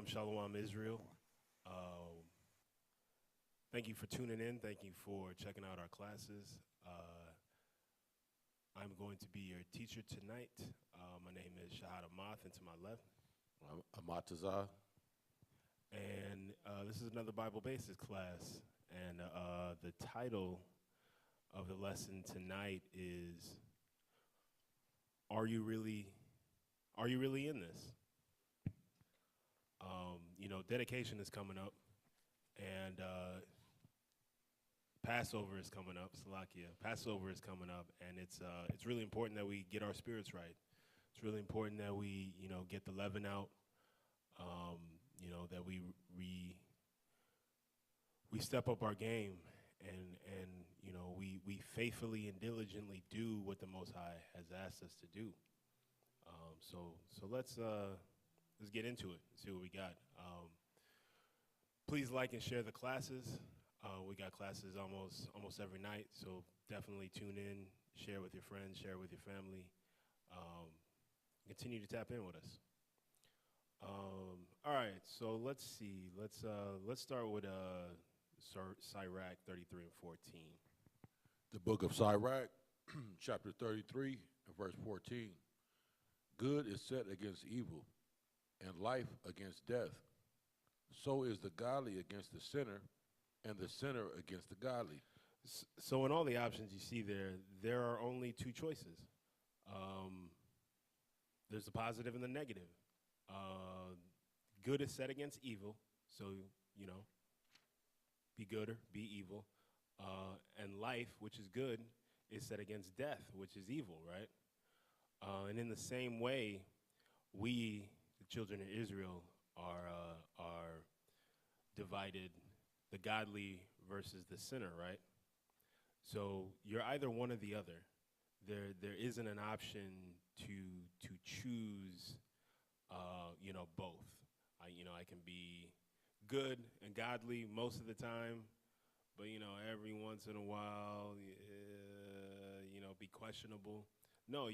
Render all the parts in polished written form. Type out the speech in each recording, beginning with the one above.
Shalom Israel. Thank you for tuning in. Thank you for checking out our classes. I'm going to be your teacher tonight. My name is Shalam, and to my left, Amatazah. And this is another Bible Basics class. And the title of the lesson tonight is, Are you really in this? Dedication is coming up, and Passover is coming up. Salakia. Passover is coming up, and it's really important that we get our spirits right. It's really important that we get the leaven out. That we step up our game, and we faithfully and diligently do what the Most High has asked us to do. So let's get into it. See what we got. Please like and share the classes. We got classes almost every night, so definitely tune in, share with your friends, share with your family. Continue to tap in with us. All right, so let's see. Let's start with Sirach 33 and 14. The book of Sirach, chapter 33 and verse 14. Good is set against evil, and life against death. So is the godly against the sinner, and the sinner against the godly. So in all the options you see there are only two choices. There's the positive and the negative. Good is set against evil, so, be good or be evil. And life, which is good, is set against death, which is evil, right? And in the same way, we, the children of Israel, are divided, the godly versus the sinner, right? So you're either one or the other. There isn't an option to choose, both. I can be good and godly most of the time, but every once in a while, be questionable. No,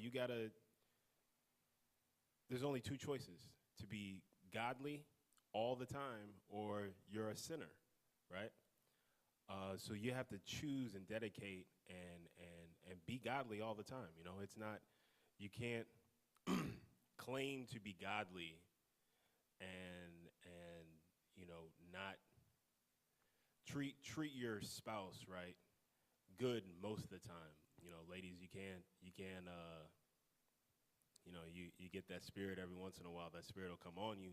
there's only two choices: to be godly all the time, or you're a sinner, right? So you have to choose and dedicate and be godly all the time. It's not, you can't claim to be godly and not treat your spouse right, good most of the time. Ladies, you get that spirit every once in a while. That spirit will come on you,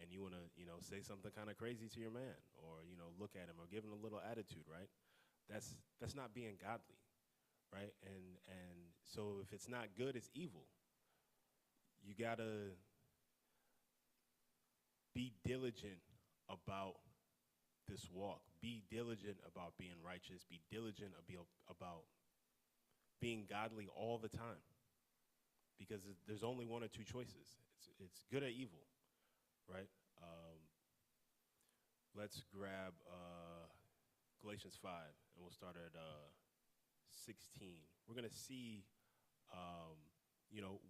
and you want to, say something kind of crazy to your man, or, look at him, or give him a little attitude, right? That's not being godly, right? And so if it's not good, it's evil. You got to be diligent about this walk. Be diligent about being righteous. Be diligent about being godly all the time. Because there's only one or two choices. It's good or evil, right? Let's grab Galatians 5, and we'll start at 16. We're going to see,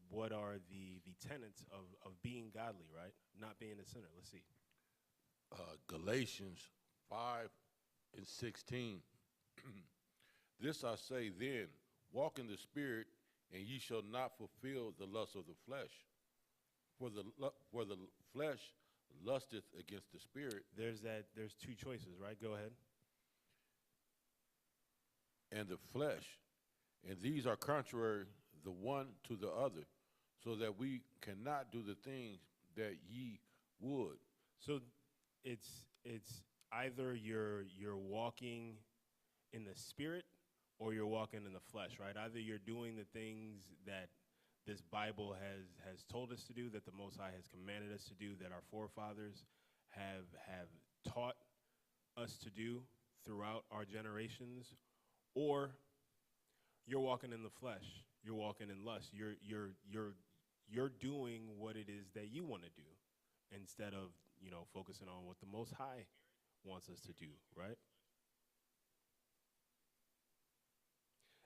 what are the tenets of being godly, right? Not being a sinner. Let's see. Galatians 5 and 16. This I say then, walk in the Spirit, and ye shall not fulfill the lust of the flesh. For the flesh lusteth against the Spirit. There's two choices, right? Go ahead. And the flesh, and these are contrary the one to the other, so that we cannot do the things that ye would. So it's either you're walking in the Spirit or you're walking in the flesh, right? Either you're doing the things that this Bible has told us to do, that the Most High has commanded us to do, that our forefathers have taught us to do throughout our generations, or you're walking in the flesh. You're walking in lust. You're doing what it is that you want to do instead of, focusing on what the Most High wants us to do, right?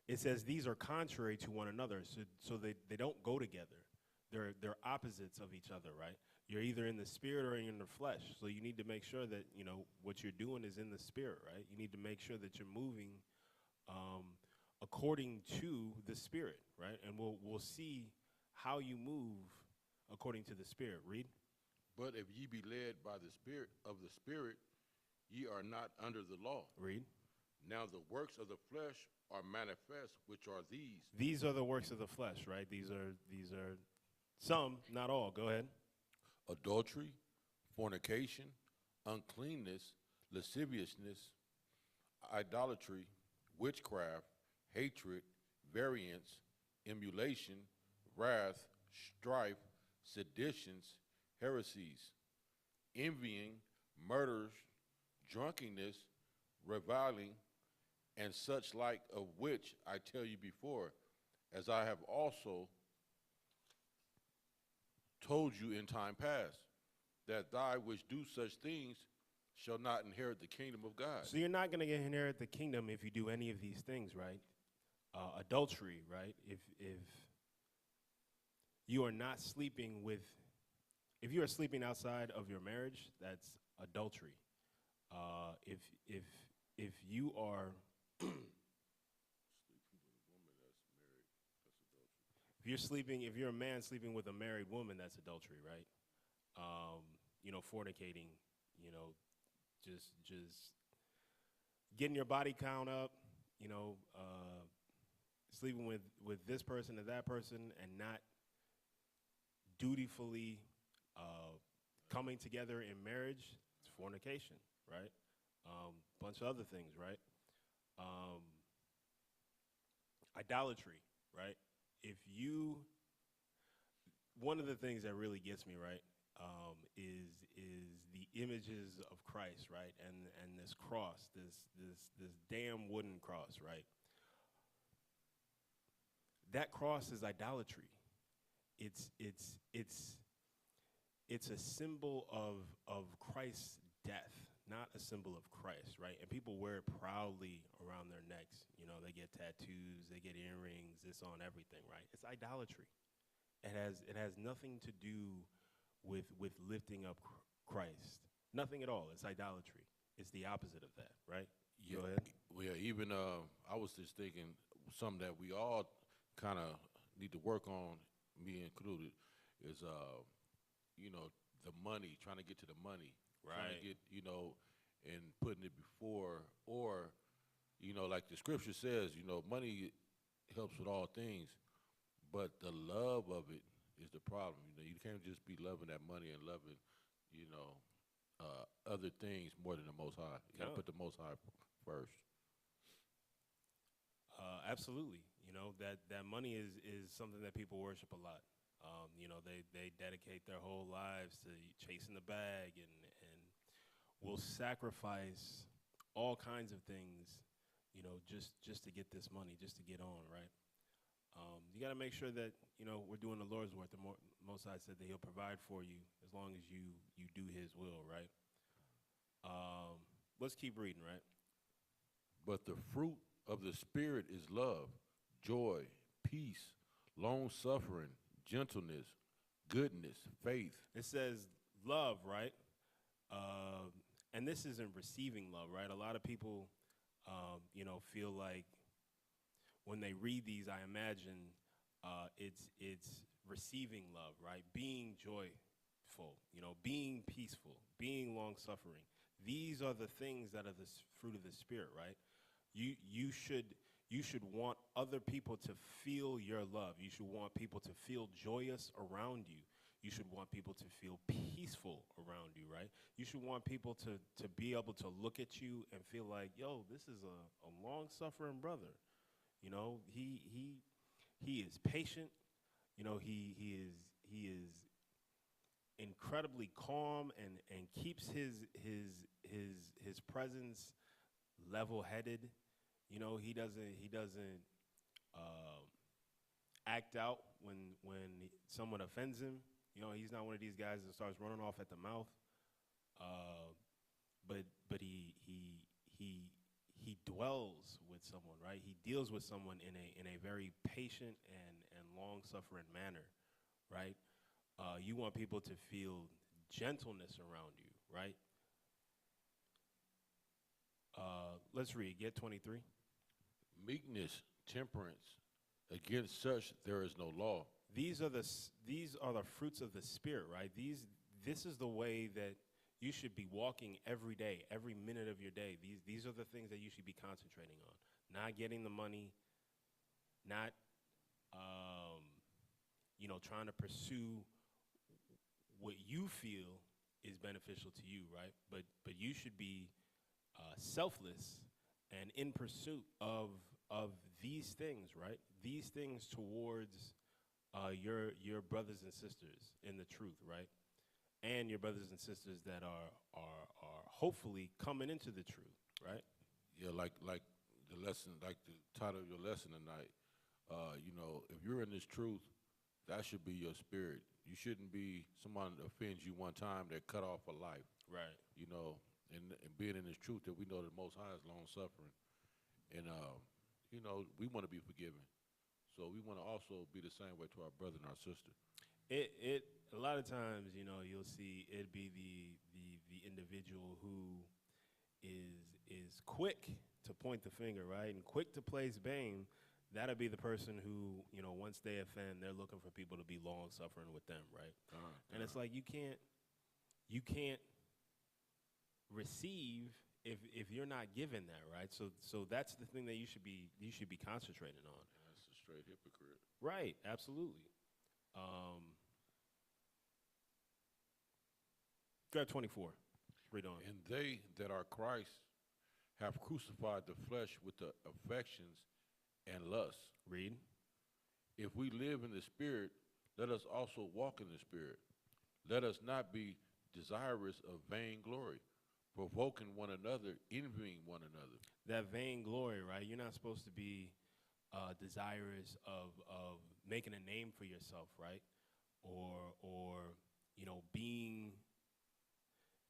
It says these are contrary to one another, so they don't go together. They're opposites of each other, right? You're either in the Spirit or you're in the flesh. So you need to make sure that, what you're doing is in the Spirit, right? You need to make sure that you're moving according to the Spirit, right? And we'll see how you move according to the Spirit. Read. But if ye be led by the Spirit of the Spirit, ye are not under the law. Read. Now the works of the flesh are manifest, which are these. These are the works of the flesh, right? These are some, not all. Go ahead. Adultery, fornication, uncleanness, lasciviousness, idolatry, witchcraft, hatred, variance, emulation, wrath, strife, seditions, heresies, envying, murders, drunkenness, reviling, and such like, of which I tell you before, as I have also told you in time past, that thy which do such things shall not inherit the kingdom of God. So you're not going to inherit the kingdom if you do any of these things, right? Adultery, right? If you are not sleeping with, if you are sleeping outside of your marriage, that's adultery. If you are if you're a man sleeping with a married woman, that's adultery, right? Fornicating, just getting your body count up, sleeping with this person or that person and not dutifully coming together in marriage, it's fornication, right? Bunch of other things, right? Idolatry, right? One of the things that really gets me, right, is the images of Christ, right, and this cross, this damn wooden cross, right? That cross is idolatry. It's a symbol of Christ's death, not a symbol of Christ, right? And people wear it proudly around their necks. They get tattoos, they get earrings, this on everything, right? It's idolatry. It has nothing to do with lifting up Christ. Nothing at all. It's idolatry. It's the opposite of that, right? Yeah. Go ahead. Well, yeah, even I was just thinking something that we all kind of need to work on, me included, is the money, trying to get to the money, trying to get and putting it before, or like the scripture says, money helps with all things, but the love of it is the problem. You can't just be loving that money and loving other things more than the Most High. You got to put the Most High first. Absolutely. That money is something that people worship a lot. They dedicate their whole lives to chasing the bag and will sacrifice all kinds of things, just to get this money, just to get on, right? You got to make sure that we're doing the Lord's work. The Most High said that He'll provide for you as long as you do His will, right? Let's keep reading, right? But the fruit of the Spirit is love, joy, peace, long suffering, gentleness, goodness, faith. It says love, right? And this isn't receiving love, right? A lot of people, feel like when they read these, I imagine it's receiving love, right? Being joyful, being peaceful, being long suffering. These are the things that are the fruit of the Spirit, right? You should want other people to feel your love. You should want people to feel joyous around you. You should want people to feel peaceful around you, right? You should want people to be able to look at you and feel like, yo, this is a long-suffering brother. He is patient. He is incredibly calm and keeps his presence level-headed. He doesn't act out when someone offends him. He's not one of these guys that starts running off at the mouth. But he dwells with someone, right? He deals with someone in a very patient and long-suffering manner, right? You want people to feel gentleness around you, right? Let's read. Get 23. Meekness, temperance, against such there is no law. These are the fruits of the Spirit, right? This is the way that you should be walking every day, every minute of your day. These are the things that you should be concentrating on. Not getting the money, not trying to pursue what you feel is beneficial to you, right? But you should be selfless and in pursuit of these things, right? These things towards your brothers and sisters in the truth, right? And your brothers and sisters that are hopefully coming into the truth, right? Yeah, like the lesson, like the title of your lesson tonight. If you're in this truth, that should be your spirit. You shouldn't be someone that offends you one time that cut off a life. Right. And being in this truth that we know that Most High is long suffering, and we want to be forgiven. So we want to also be the same way to our brother and our sister. It a lot of times, you'll see it be the individual who is quick to point the finger, right, and quick to place blame. That'll be the person who, once they offend, they're looking for people to be long suffering with them, right? And it's like you can't receive if you're not given that, right? So that's the thing that you should be concentrating on. That's a straight hypocrite. Right, absolutely. Grab 24. Read on. And they that are Christ have crucified the flesh with the affections and lusts. Read. If we live in the Spirit, let us also walk in the Spirit. Let us not be desirous of vainglory, provoking one another, envying one another. That vainglory, right? You're not supposed to be desirous of making a name for yourself, right? Or being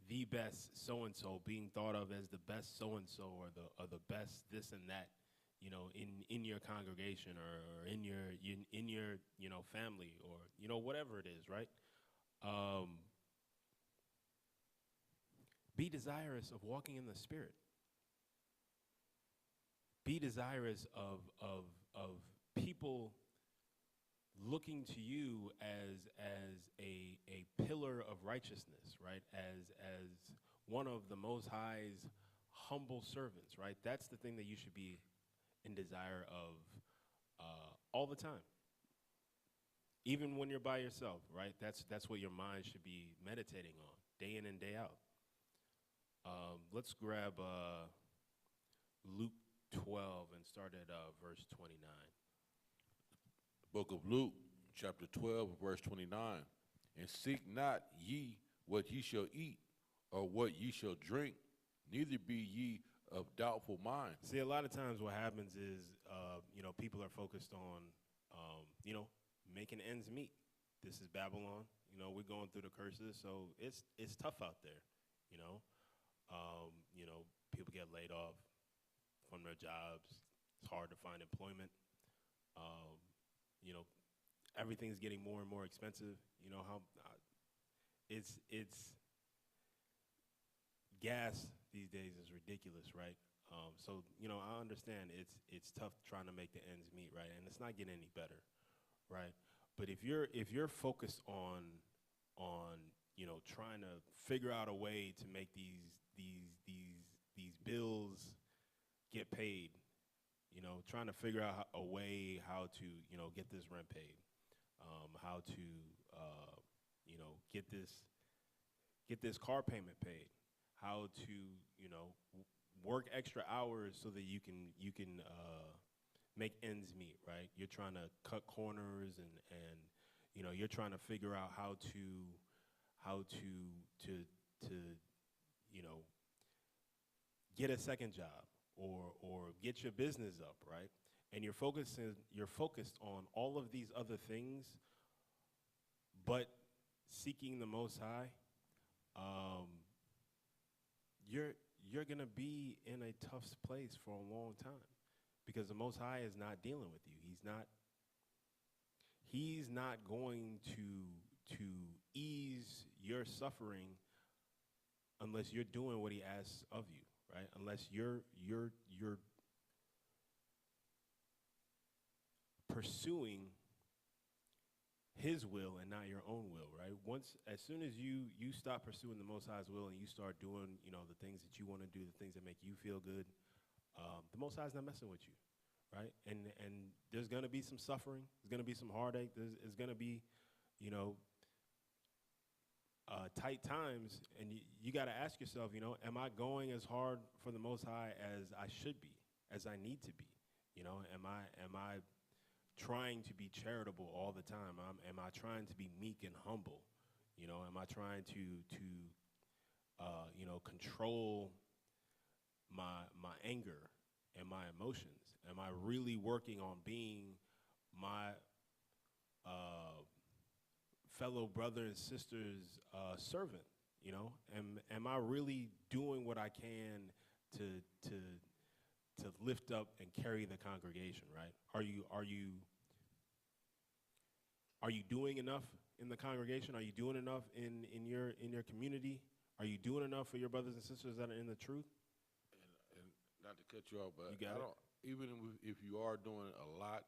the best so-and-so, being thought of as the best so-and-so or the best this and that, in your congregation or in your family or whatever it is, right? Be desirous of walking in the Spirit. Be desirous of people looking to you as a pillar of righteousness, right? As one of the Most High's humble servants, right? That's the thing that you should be in desire of all the time. Even when you're by yourself, right? That's what your mind should be meditating on, day in and day out. Let's grab Luke 12 and start at verse 29. Book of Luke, chapter 12, verse 29. And seek not ye what ye shall eat, or what ye shall drink, neither be ye of doubtful mind. See, a lot of times what happens is, people are focused on, making ends meet. This is Babylon. We're going through the curses, so it's tough out there. You know, people get laid off from their jobs. It's hard to find employment. Um, you know, everything's getting more and more expensive. It's gas these days is ridiculous, right? So I understand it's tough trying to make the ends meet, right? And it's not getting any better, right? But if you're focused on trying to figure out a way to make these bills get paid, trying to figure out a way how to get this rent paid, how to get this car payment paid, how to work extra hours so that you can make ends meet, right? You're trying to cut corners and you're trying to figure out how to get a second job or get your business up, right? And you're focused on all of these other things, but seeking the Most High, you're gonna be in a tough place for a long time, because the Most High is not dealing with you. He's not going to ease your suffering unless you're doing what He asks of you, right? Unless you're pursuing His will and not your own will, right? As soon as you stop pursuing the Most High's will and you start doing, the things that you want to do, the things that make you feel good, the Most High's not messing with you, right? And there's gonna be some suffering, there's gonna be some heartache, there's gonna be, tight times, and you got to ask yourself, am I going as hard for the Most High as I should be, as I need to be? Am I trying to be charitable all the time? Am I trying to be meek and humble? Am I trying to control my anger and my emotions? Am I really working on being my fellow brother and sister's servant? Am I really doing what I can to lift up and carry the congregation, right? Are you doing enough in the congregation? Are you doing enough in your community? Are you doing enough for your brothers and sisters that are in the truth? And not to cut you off, but You got it? even if you are doing a lot,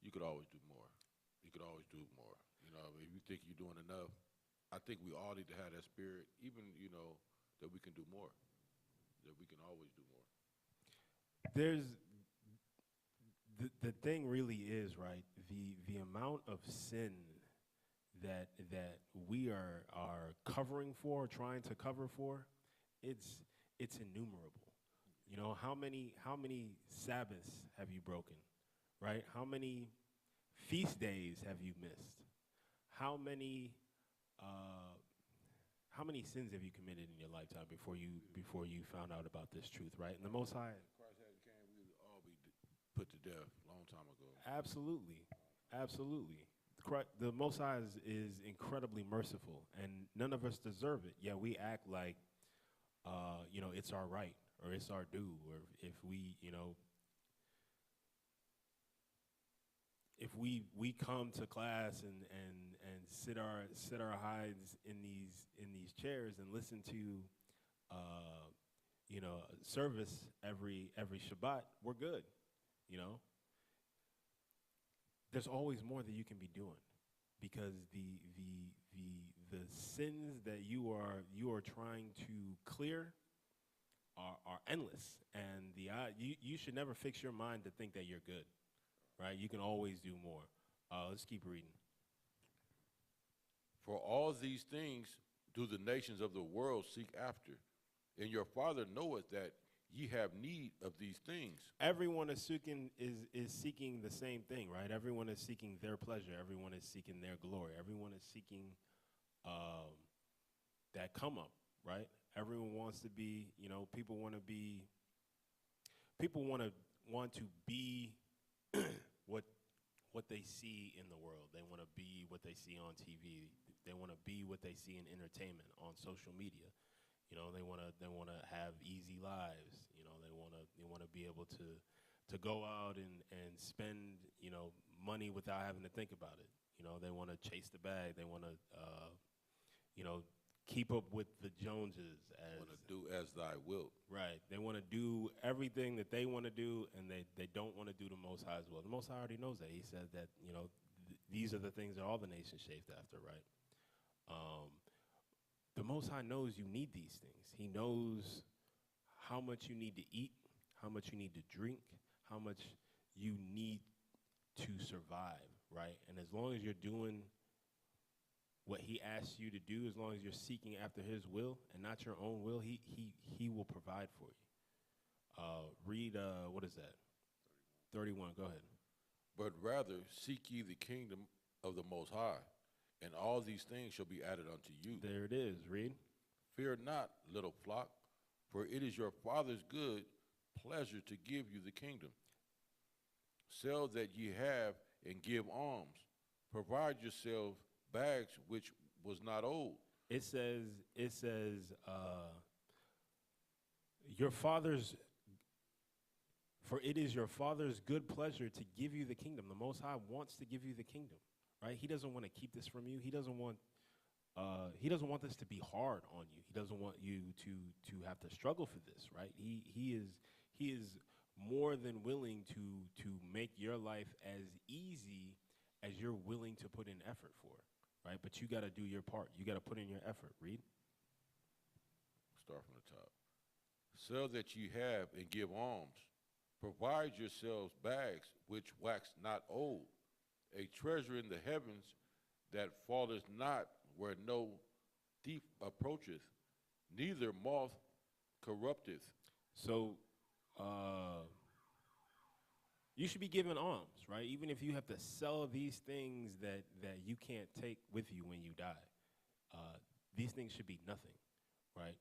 you could always do more. You could always do more. If you think you're doing enough, I think we all need to have that spirit, even, that we can do more, that we can always do more. There's the thing really is, right, the amount of sin that we are covering for, trying to cover for, it's innumerable. How many Sabbaths have you broken, right? How many feast days have you missed? How many sins have you committed in your lifetime before you found out about this truth, right? And the Most High, If Christ hadn't came, we would all be put to death a long time ago. absolutely. The Most High is incredibly merciful, and none of us deserve it. Yet we act like, it's our right or it's our due, or if we come to class and sit our hides in these chairs and listen to service every Shabbat, we're good. There's always more that you can be doing, because the sins that you are trying to clear are endless, and you should never fix your mind to think that you're good, right? You can always do more. Let's keep reading. For all these things do the nations of the world seek after, and your Father knoweth that ye have need of these things. Everyone is seeking the same thing, right? Everyone is seeking their pleasure. Everyone is seeking their glory. Everyone is seeking that come up, right? Everyone wants to be, people want to be, people want to be what what they see in the world. They want to be what they see on TV. They want to be what they see in entertainment on social media. They want to have easy lives. They want to be able to go out and spend, money without having to think about it. They want to chase the bag. They want to you know, keep up with the Joneses. Want to do as thy wilt. Right. They want to do everything that they want to do, and they don't want to do the Most High's will. The Most High already knows that. He said that, these are the things that all the nations chafed after, right? The Most High knows you need these things. He knows how much you need to eat, how much you need to drink, how much you need to survive, right? And as long as you're doing what he asks you to do, as long as you're seeking after his will and not your own will, he will provide for you. Read, what is that? 31, go ahead. But rather seek ye the kingdom of the Most High, and all these things shall be added unto you. There it is, read. Fear not, little flock, for it is your Father's good pleasure to give you the kingdom. Sell that ye have and give alms. Provide yourselves bags which was not old. It says, your Father's, for it is your Father's good pleasure to give you the kingdom. The Most High wants to give you the kingdom, right? He doesn't want to keep this from you. He doesn't want this to be hard on you. He doesn't want you to have to struggle for this, right? He is more than willing to make your life as easy as you're willing to put in effort for, right? But you got to do your part. You got to put in your effort. Read. Start from the top. Sell that ye have and give alms. Provide yourselves bags which wax not old, a treasure in the heavens that falleth not, where no thief approacheth, neither moth corrupteth. So you should be giving alms, right? Even if you have to sell these things that you can't take with you when you die. These things should be nothing, right?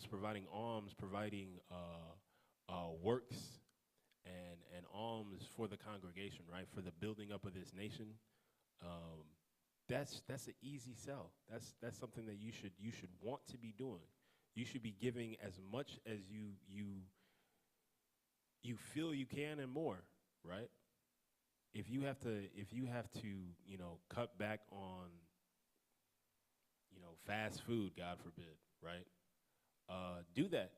Providing works and alms for the congregation, right? For the building up of this nation. That's an easy sell. That's something that you should want to be doing. You should be giving as much as you feel you can and more, right? If you have to cut back on fast food, God forbid, right? Do that.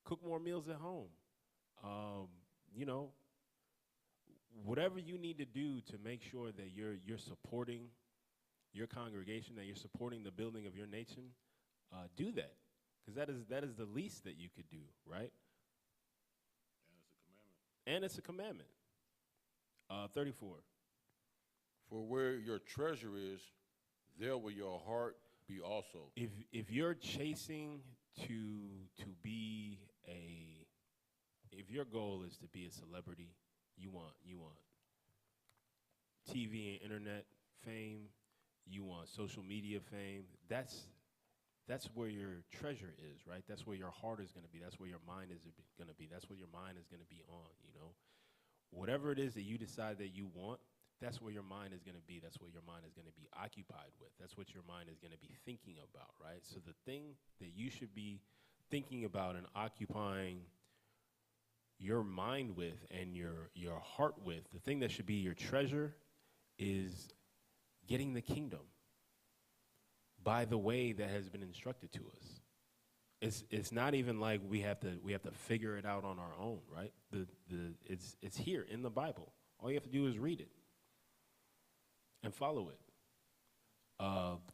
Cook more meals at home. Whatever you need to do to make sure that you're supporting your congregation, that you're supporting the building of your nation, do that, because that is the least that you could do, right? And it's a commandment. 34. For where your treasure is, there will your heart be also. If you're chasing if your goal is to be a celebrity, you want TV and internet fame, you want social media fame, that's where your treasure is, right? That's where your heart is going to be. That's where your mind is going to be. That's where your mind is going to be on, Whatever it is that you decide that you want, that's where your mind is going to be. That's what your mind is going to be occupied with. That's what your mind is going to be thinking about, right? So the thing that you should be thinking about and occupying your mind with and your heart with, the thing that should be your treasure is getting the kingdom by the way that has been instructed to us. It's not even like we have to figure it out on our own, right? It's here in the Bible. All you have to do is read it and follow it.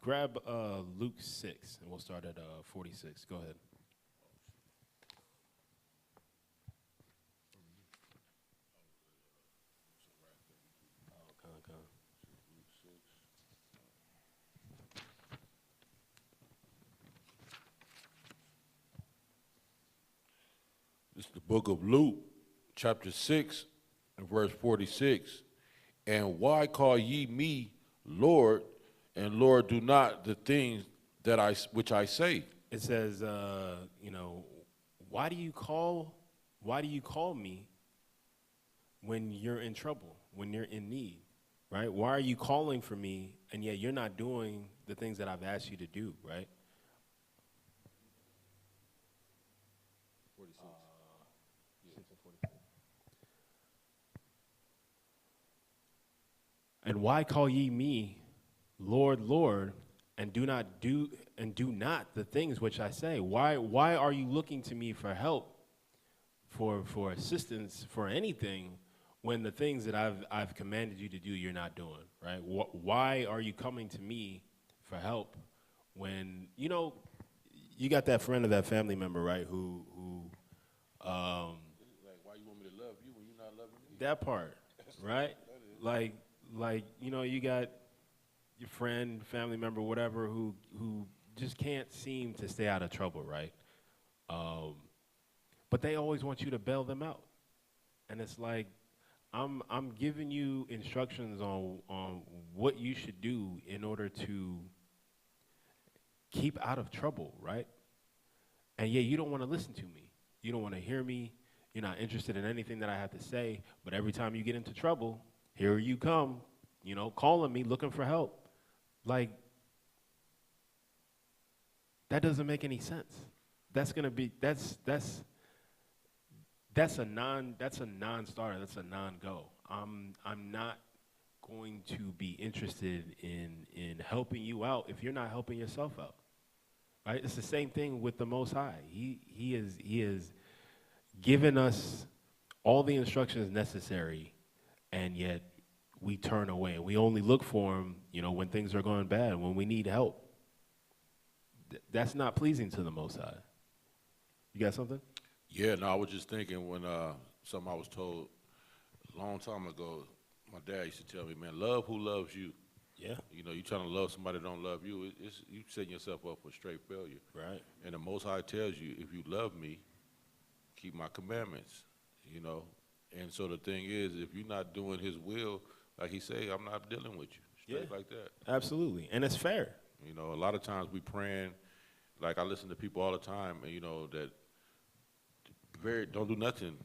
Grab Luke 6, and we'll start at 46. Go ahead. This is the book of Luke, chapter 6, and verse 46. And why call ye me Lord, and Lord do not the things which I say? It says, you know, why do you call me when you're in trouble, when you're in need, right? Why are you calling for me, and yet you're not doing the things that I've asked you to do, right? 46. 6 and 46. And why call ye me Lord, Lord, and do not the things which I say? Why are you looking to me for help, for assistance, for anything, when the things that I've commanded you to do, you're not doing, right? Why are you coming to me for help when, you know, you got that friend or that family member, right, who Like, why you want me to love you when you're not loving me? that part, right? Like, you know, you got your friend, family member, whatever, who just can't seem to stay out of trouble, right? But they always want you to bail them out, and it's like, I'm giving you instructions on what you should do in order to keep out of trouble, right? And yeah, you don't want to listen to me. You don't want to hear me. You're not interested in anything that I have to say. But every time you get into trouble, here you come, you know, calling me, looking for help. Like, that doesn't make any sense. That's a non-starter. That's a non-go. I'm not going to be interested in helping you out if you're not helping yourself out. Right? It's the same thing with the Most High. He is given us all the instructions necessary, and yet we turn away. We only look for him, you know, when things are going bad, when we need help. That's not pleasing to the Most High. You got something? Yeah, no, I was just thinking when something I was told a long time ago, my dad used to tell me, man, love who loves you. Yeah. You know, you trying to love somebody that don't love you, you setting yourself up for straight failure. Right. And the Most High tells you, if you love me, keep my commandments, you know. And so the thing is, if you're not doing his will, like he say, I'm not dealing with you. Straight like that. Absolutely. And it's fair. You know, a lot of times we praying, like I listen to people all the time, and, you know, that don't do nothing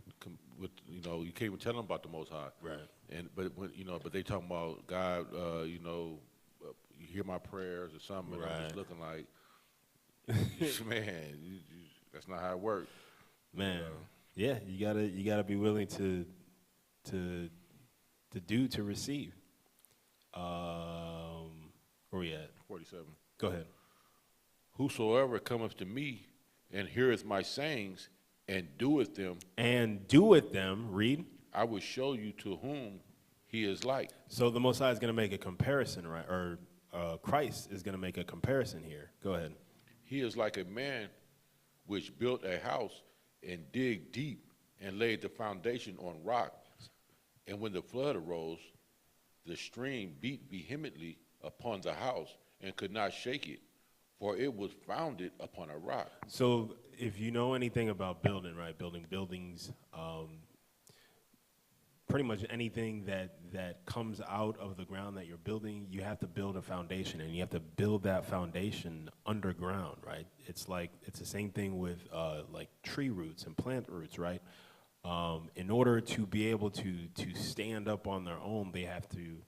with, you know, you can't even tell them about the Most High. Right. And but when, you know, but they talking about God, you know, you hear my prayers or something, and I'm just looking like, man, that's not how it works. Man, yeah, you gotta be willing to do to receive. Where we at? 47. Go ahead. Whosoever cometh to me and heareth my sayings and doeth them, read. I will show you to whom he is like. So the Most High is going to make a comparison, right? Or Christ is going to make a comparison here. Go ahead. He is like a man which built a house and digged deep and laid the foundation on rock. And when the flood arose, the stream beat vehemently upon the house and could not shake it, for it was founded upon a rock. So if you know anything about building, right, building buildings, pretty much anything that comes out of the ground that you're building, you have to build a foundation, and you have to build that foundation underground, right? It's the same thing with like tree roots and plant roots, right? In order to be able to stand up on their own, they have to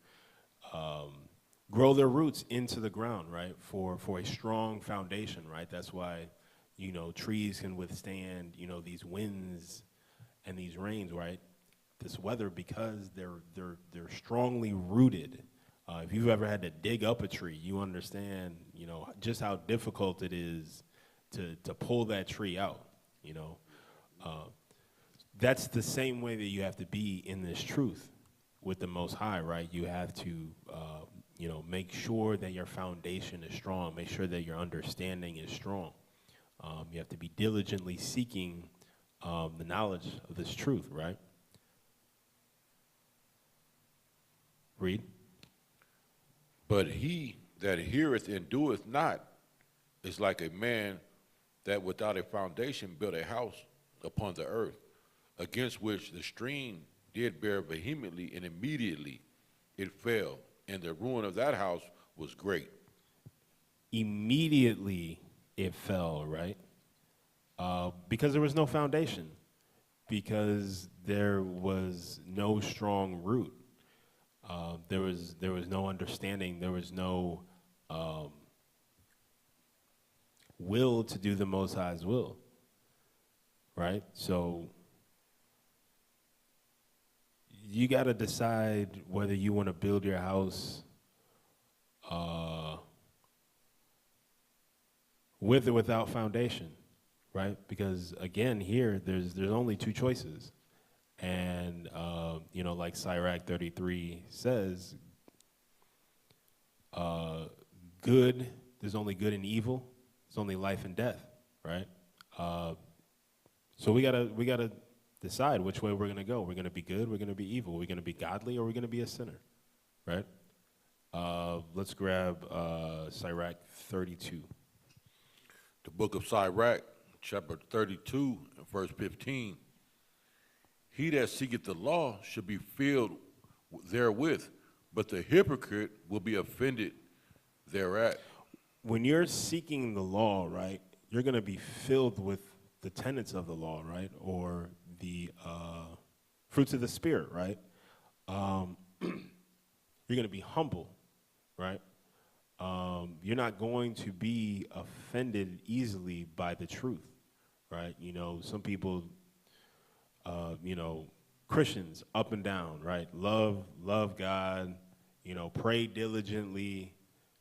grow their roots into the ground, right? For a strong foundation, right? That's why, you know, trees can withstand, you know, these winds and these rains, right? This weather, because they're strongly rooted. If you've ever had to dig up a tree, you understand, you know, just how difficult it is to pull that tree out, you know. That's the same way that you have to be in this truth with the Most High, right? You have to, you know, make sure that your foundation is strong. Make sure that your understanding is strong. You have to be diligently seeking the knowledge of this truth, right? Read. But he that heareth and doeth not is like a man that without a foundation built a house upon the earth, against which the stream did bear vehemently, and immediately it fell, and the ruin of that house was great. Immediately it fell, right? Because there was no foundation, because there was no strong root. There was no understanding. There was no will to do the Most High's will, right? So you got to decide whether you want to build your house with or without foundation, right? Because again, here there's only two choices, and like Sirach 33 says, good. There's only good and evil. There's only life and death, right? So we gotta decide which way we're gonna go. We're gonna be good. We're gonna be evil. We're gonna be godly, or we're gonna be a sinner, right? Let's grab Sirach 32. The book of Sirach, chapter 32, and verse 15. He that seeketh the law should be filled therewith, but the hypocrite will be offended thereat. When you're seeking the law, right, you're going to be filled with the tenets of the law, right, or the fruits of the Spirit, right? You're going to be humble, right? You're not going to be offended easily by the truth, right? Some people, Christians up and down, right? Love God, pray diligently,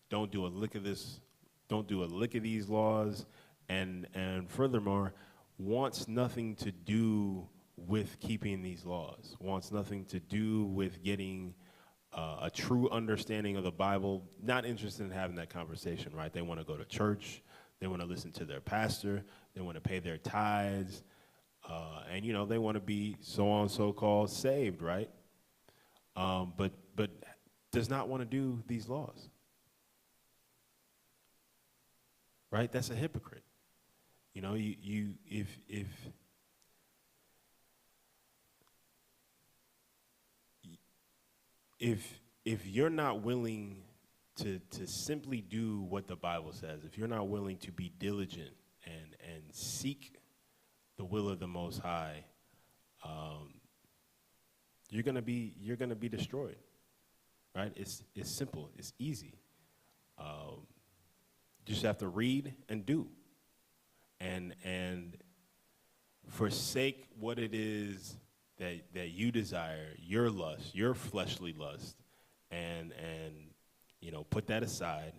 don't do a lick of this, don't do a lick of these laws, and furthermore, wants nothing to do with keeping these laws, wants nothing to do with getting a true understanding of the Bible, not interested in having that conversation, right? They want to go to church, they want to listen to their pastor, they want to pay their tithes, and they want to be so-called saved, right? But does not want to do these laws, right? That's a hypocrite. If you're not willing to simply do what the Bible says, if you're not willing to be diligent and seek the will of the Most High, you're gonna be destroyed, right? It's simple, it's easy. You just have to read and do, and forsake what it is that you desire, your lust, your fleshly lust, and put that aside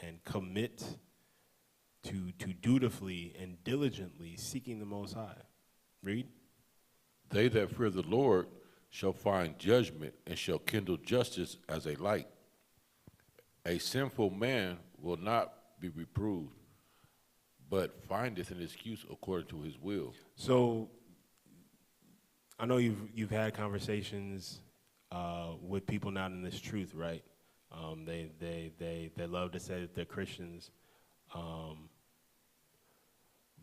and commit to dutifully and diligently seeking the Most High. Read. They that fear the Lord shall find judgment and shall kindle justice as a light. A sinful man will not be reproved, but findeth an excuse according to his will. So I know you've had conversations with people not in this truth, right? They love to say that they're Christians,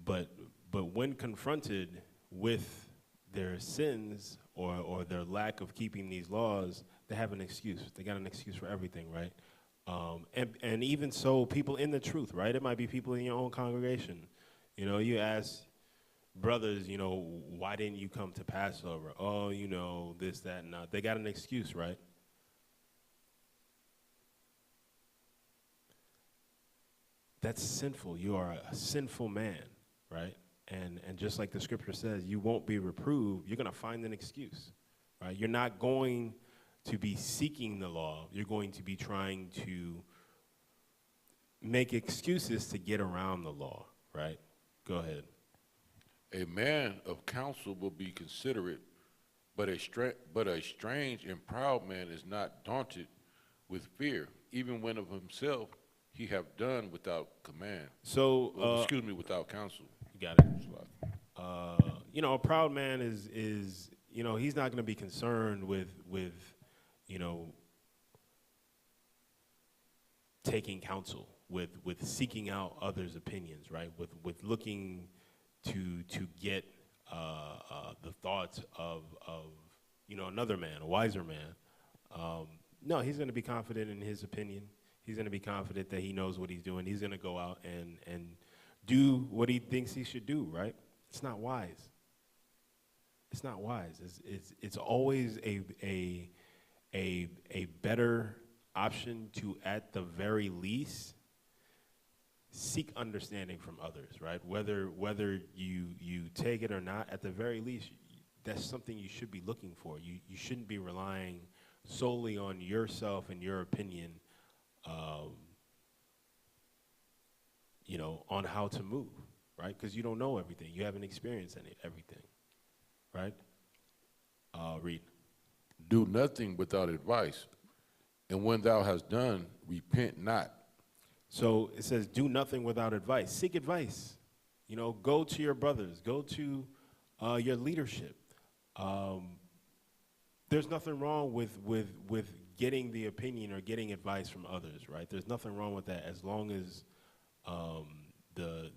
but when confronted with their sins or their lack of keeping these laws, they have an excuse. They got an excuse for everything, right? And even so, people in the truth, right? It might be people in your own congregation. You ask brothers, why didn't you come to Passover? Oh, this, that, and that. They got an excuse, right? That's sinful. You are a sinful man, right? And just like the scripture says, you won't be reproved. You're going to find an excuse, right? You're not going to be seeking the law. You're going to be trying to make excuses to get around the law, right? Go ahead. A man of counsel will be considerate, but a strange and proud man is not daunted with fear, even when of himself he have done without command. So, without counsel. You got it. A proud man is he's not going to be concerned with taking counsel, with seeking out others' opinions, right? With looking to get the thoughts of another man, a wiser man. No, he's going to be confident in his opinion. He's going to be confident that he knows what he's doing. He's going to go out and do what he thinks he should do, right? It's not wise. It's not wise. It's always a better option to, at the very least, seek understanding from others, right? Whether you take it or not, at the very least, that's something you should be looking for. You shouldn't be relying solely on yourself and your opinion, on how to move, right? Because you don't know everything. You haven't experienced everything, right? Read. Do nothing without advice, and when thou hast done, repent not. So it says, do nothing without advice. Seek advice. Go to your brothers. Go to your leadership. There's nothing wrong with getting the opinion or getting advice from others, right? There's nothing wrong with that as long as the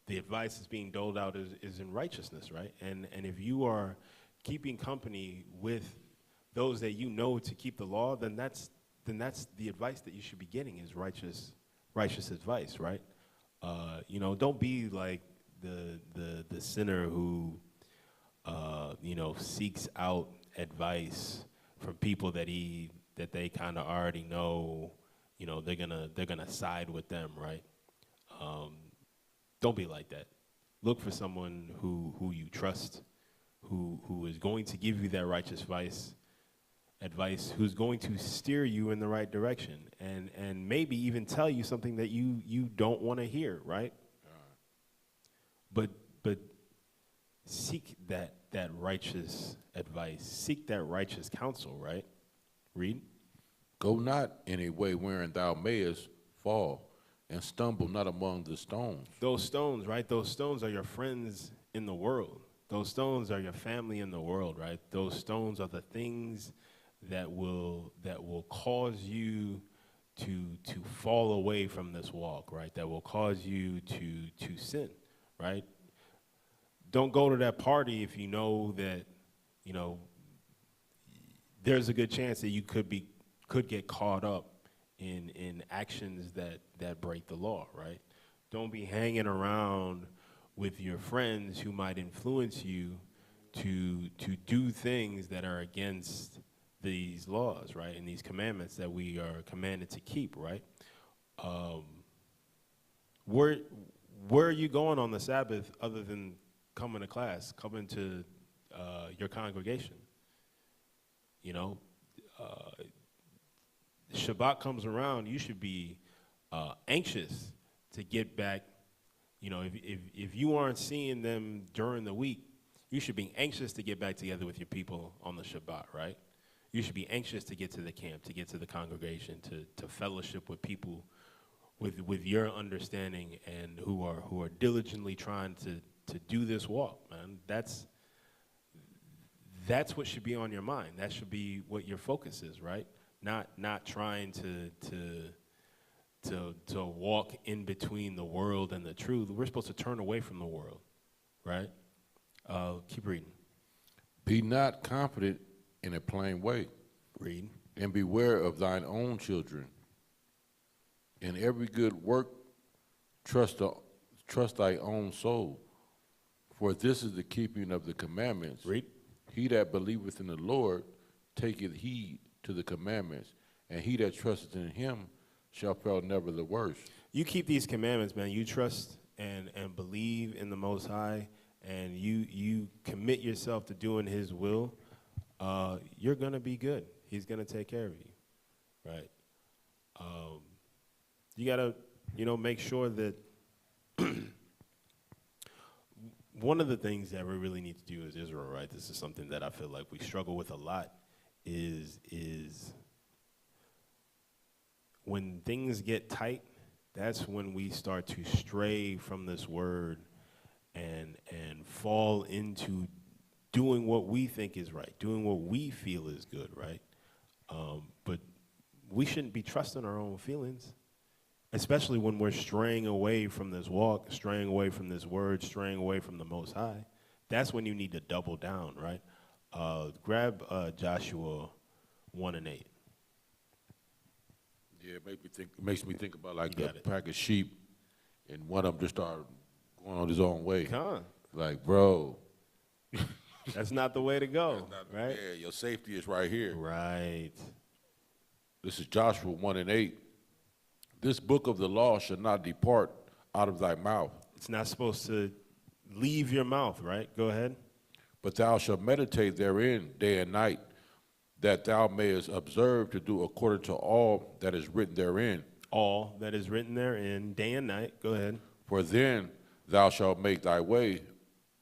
advice that's being doled out is in righteousness, right? And if you are keeping company with those that you know to keep the law, then that's the advice that you should be getting is righteous advice, right? Don't be like the sinner who seeks out advice from people that they kind of already know. They're gonna side with them, right? Don't be like that. Look for someone who you trust, who is going to give you that righteous advice, who's going to steer you in the right direction, and maybe even tell you something that you don't want to hear, right? But seek that righteous advice, seek that righteous counsel, right? Read. Go not in a way wherein thou mayest fall, and stumble not among the stones. Those stones, right? Those stones are your friends in the world. Those stones are your family in the world, right? Those stones are the things that will cause you to fall away from this walk, right? That will cause you to sin, right? Don't go to that party if you know that, there's a good chance that you could get caught up in actions that break the law, right? Don't be hanging around with your friends who might influence you to do things that are against these laws, right? And these commandments that we are commanded to keep, right? Where are you going on the Sabbath other than coming to class, coming to your congregation? Shabbat comes around, you should be anxious to get back. If you aren't seeing them during the week, you should be anxious to get back together with your people on the Shabbat, right? You should be anxious to get to the camp, to get to the congregation, to fellowship with people with your understanding and who are diligently trying to do this walk, man. That's what should be on your mind. That should be what your focus is, right? Not trying to walk in between the world and the truth. We're supposed to turn away from the world, right? Keep reading. Be not confident in a plain way. Read. And beware of thine own children. In every good work, trust thy own soul. For this is the keeping of the commandments. Read. He that believeth in the Lord taketh heed to the commandments, and he that trusteth in him shall fail never the worst. You keep these commandments, man. You trust and believe in the Most High, and you commit yourself to doing His will. You're gonna be good. He's gonna take care of you, right? You gotta, make sure that one of the things that we really need to do as Israel, right? This is something that I feel like we struggle with a lot. Is when things get tight, that's when we start to stray from this word and fall into doing what we think is right, doing what we feel is good, right? But we shouldn't be trusting our own feelings, especially when we're straying away from this walk, straying away from this word, straying away from the Most High. That's when you need to double down, right? Grab Joshua 1 and 8. Yeah, it makes me think about like the pack of sheep. and one of them just started going on his own way. Con. Like, bro, That's not the way to go, right? yeah, your safety is right here. Right. This is Joshua 1:8. This book of the law shall not depart out of thy mouth, It's not supposed to leave your mouth, right? Go ahead. but thou shalt meditate therein day and night, that thou mayest observe to do according to all that is written therein. All that is written therein, day and night. Go ahead. For then thou shalt make thy way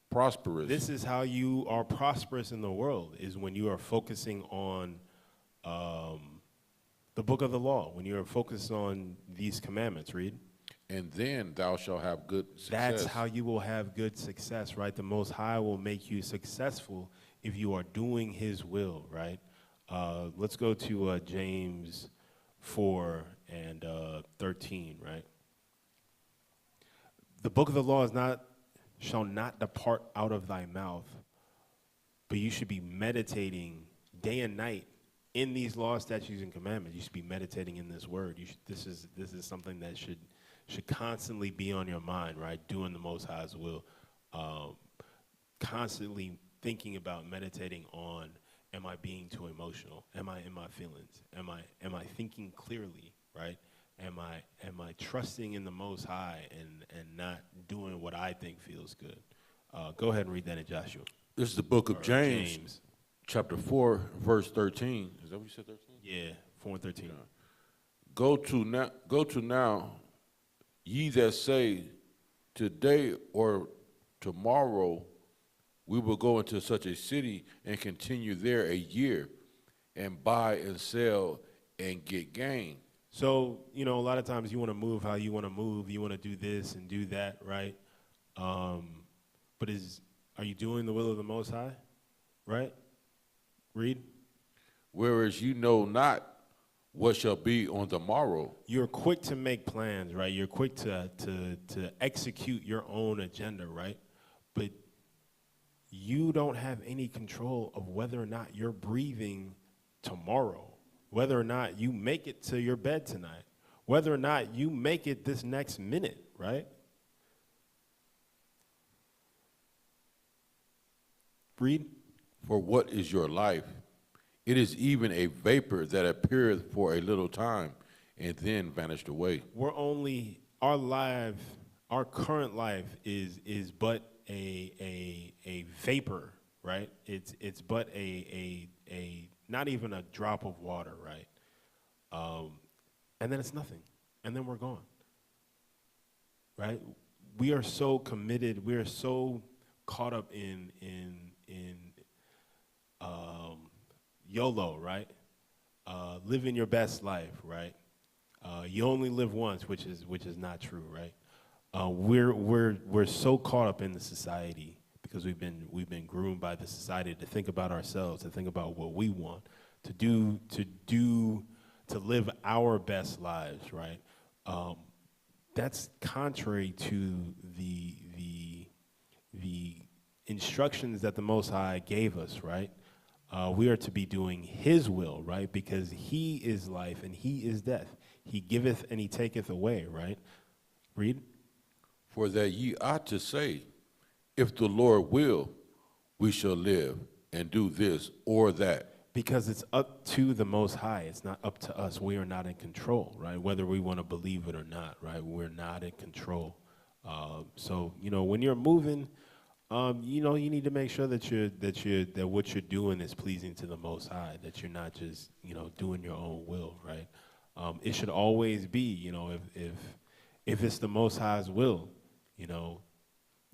prosperous. This is how you are prosperous in the world, is when you are focusing on the book of the law, when you are focused on these commandments. Read. And then thou shalt have good success. That's how you will have good success, right? The Most High will make you successful if you are doing His will, right? Let's go to James 4 and 13, right? The book of the law shall not depart out of thy mouth, but you should be meditating day and night in these laws, statutes, and commandments. You should be meditating in this word. This is something that should constantly be on your mind, right? Doing the Most High's will, constantly thinking about, meditating on: am I being too emotional? Am I in my feelings? Am I thinking clearly, right? Am I trusting in the Most High and not doing what I think feels good? Go ahead and read that in Joshua. This is the book of James, chapter 4, verse 13. Is that what you said, 13? Yeah, 4 and 13. Go to now, ye that say, today or tomorrow we will go into such a city and continue there a year and buy and sell and get gain. So, a lot of times you want to move how you want to move. You want to do this and do that, right? But are you doing the will of the Most High, right? Read. Whereas you know not what shall be on the morrow. You're quick to make plans, right? You're quick to execute your own agenda, right? But you don't have any control of whether or not you're breathing tomorrow, whether or not you make it to your bed tonight, whether or not you make it this next minute, right? Read. For what is your life? It is even a vapor that appeareth for a little time and then vanished away. Our current life is but a vapor, right? It's but a not even a drop of water, right? And then it's nothing, and then we're gone, right? We are so committed. We are so caught up in YOLO, right? Living your best life, right? You only live once, which is not true, right? We're so caught up in the society because we've been groomed by the society to think about ourselves, to think about what we want, to live our best lives, right? That's contrary to the instructions that the Most High gave us, right? We are to be doing His will, right? Because He is life and He is death. He giveth and He taketh away, right? Read. For that ye ought to say, if the Lord will, we shall live and do this or that. Because it's up to the Most High. It's not up to us. We are not in control, right? Whether we want to believe it or not, right? We're not in control. So, when you're moving, you need to make sure that what you're doing is pleasing to the Most High, that you're not just, doing your own will, right? It should always be, if it's the Most High's will,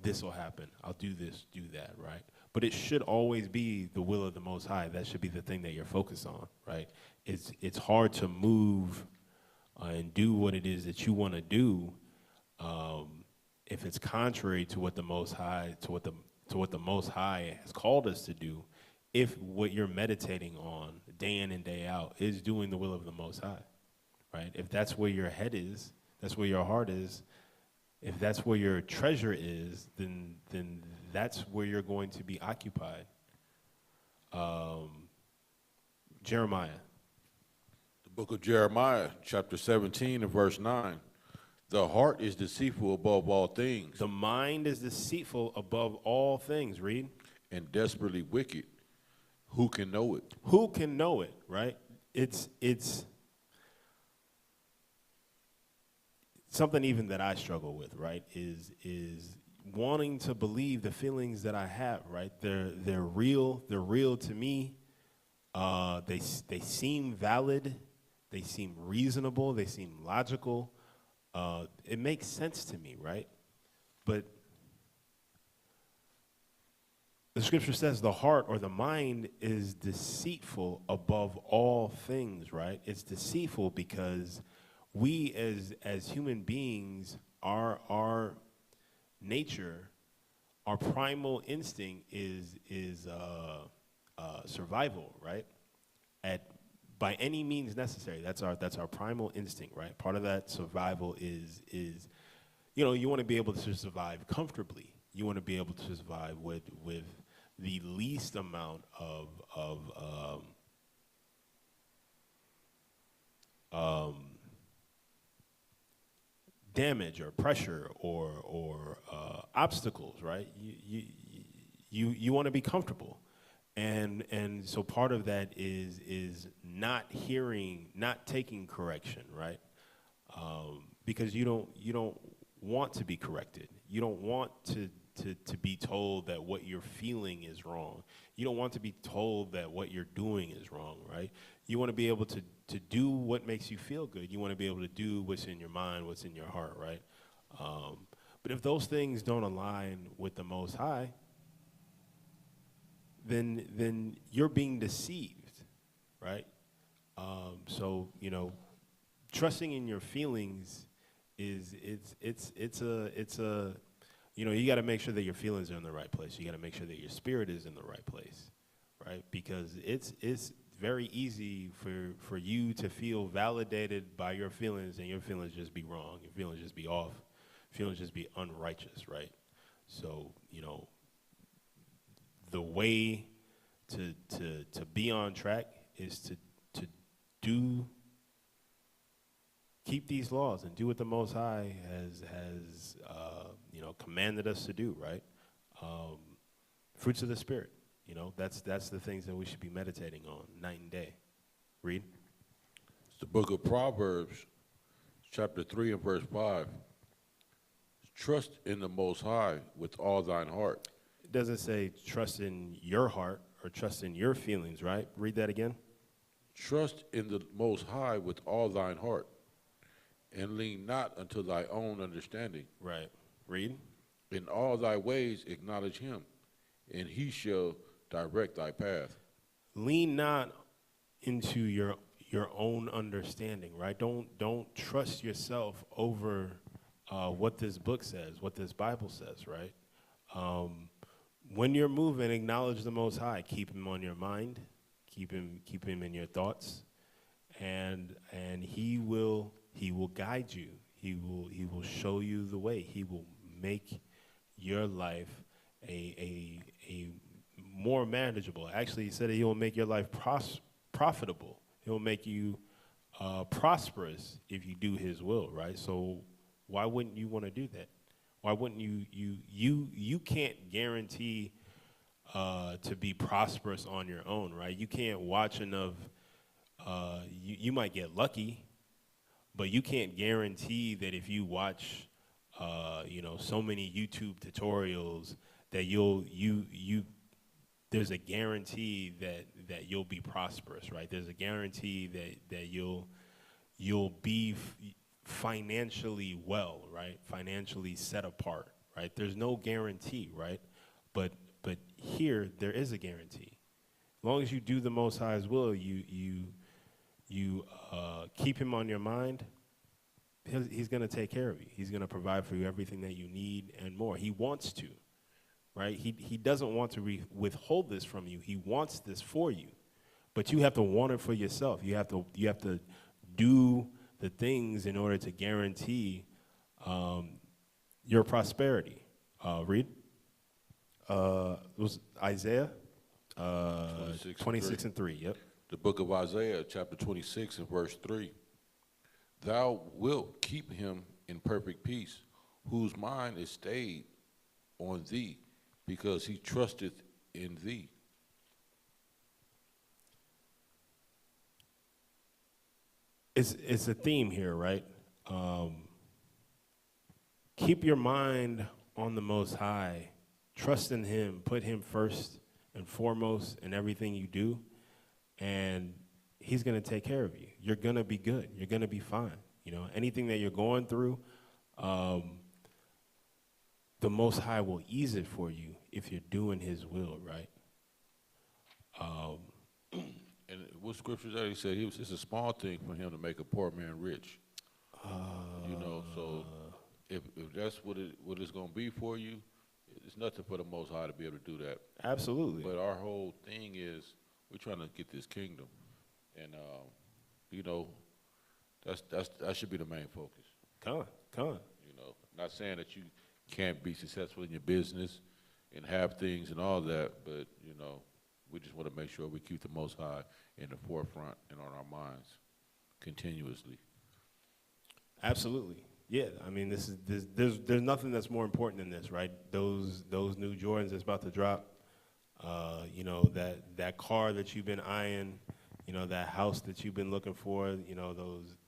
this will happen. I'll do this, do that, right? But it should always be the will of the Most High. That should be the thing that you're focused on, right? It's hard to move and do what it is that you want to do if it's contrary to what the Most High, to what the Most High has called us to do. If what you're meditating on day in and day out is doing the will of the Most High, right? If that's where your head is, that's where your heart is. If that's where your treasure is, then that's where you're going to be occupied. Jeremiah. The book of Jeremiah, chapter 17 and verse 9. The heart is deceitful above all things The mind is deceitful above all things. Read. and desperately wicked. Who can know it? Who can know it, right? It's something even that I struggle with, right? Is wanting to believe the feelings that I have, right? They're real. They're real to me. They seem valid. They seem reasonable. They seem logical. It makes sense to me, right? But the scripture says the heart or the mind is deceitful above all things, right? It's deceitful because we as human beings, our nature, our primal instinct is survival, right? By any means necessary. That's our primal instinct, right? Part of that survival is you want to be able to survive comfortably. You want to be able to survive with the least amount of damage or pressure or obstacles, right? You want to be comfortable, and so part of that is not hearing, not taking correction, right? Because you don't want to be corrected. You don't want to be told that what you're feeling is wrong. You don't want to be told that what you're doing is wrong, right? You want to be able to do what makes you feel good. You want to be able to do what's in your mind, what's in your heart, right? But if those things don't align with the Most High, then you're being deceived, right? So trusting in your feelings it's a you got to make sure that your feelings are in the right place. You got to make sure that your spirit is in the right place, right? Because it's very easy for you to feel validated by your feelings and your feelings just be wrong, your feelings just be off, feelings just be unrighteous, right? So the way to be on track is to keep these laws and do what the Most High has commanded us to do, right? Fruits of the Spirit, that's the things that we should be meditating on night and day. Read. It's the book of Proverbs, chapter 3 and verse 5. Trust in the Most High with all thine heart. It doesn't say trust in your heart or trust in your feelings, right? Read that again. Trust in the Most High with all thine heart, and lean not unto thy own understanding. Right. Read. In all thy ways acknowledge him, and he shall direct thy path. Lean not into your own understanding, right? Don't trust yourself over what this book says, what this Bible says, right? When you're moving, acknowledge the Most High. Keep him on your mind. Keep him in your thoughts, and he will guide you. He will show you the way. He will make your life a more manageable. Actually, he said that he will make your life profitable. He will make you prosperous if you do his will, right? So why wouldn't you want to do that? Why wouldn't you can't guarantee to be prosperous on your own, right? You can't watch enough. You might get lucky, but you can't guarantee that if you watch, so many YouTube tutorials that there's a guarantee that you'll be prosperous, right? There's a guarantee that you'll be financially well, right? Financially set apart, right? There's no guarantee, right? But here there is a guarantee. As long as you do the Most High's will, you keep him on your mind, he's going to take care of you. He's going to provide for you everything that you need and more. He wants to, right? He doesn't want to withhold this from you. He wants this for you. But you have to want it for yourself. You have to do the things in order to guarantee your prosperity. Read. It was Isaiah 26 and 3. Yep. The book of Isaiah, chapter 26 and verse 3. Thou wilt keep him in perfect peace, whose mind is stayed on thee, because he trusteth in thee. It's a theme here, right? Keep your mind on the Most High. Trust in Him. Put Him first and foremost in everything you do, and He's going to take care of you. You're going to be good. You're going to be fine. You know, anything that you're going through, the Most High will ease it for you if you're doing His will, right? And what scripture that he said? It's a small thing for him to make a poor man rich. You know, so if that's what it's going to be for you, it's nothing for the Most High to be able to do that. Absolutely. But our whole thing is we're trying to get this kingdom, and you know, that should be the main focus. Come on. You know, not saying that you can't be successful in your business and have things and all that, but you know, we just want to make sure we keep the Most High in the forefront and on our minds continuously. Absolutely. Yeah, I mean, there's nothing that's more important than this, right? Those new Jordans that's about to drop, you know, that car that you've been eyeing, you know, that house that you've been looking for, you know,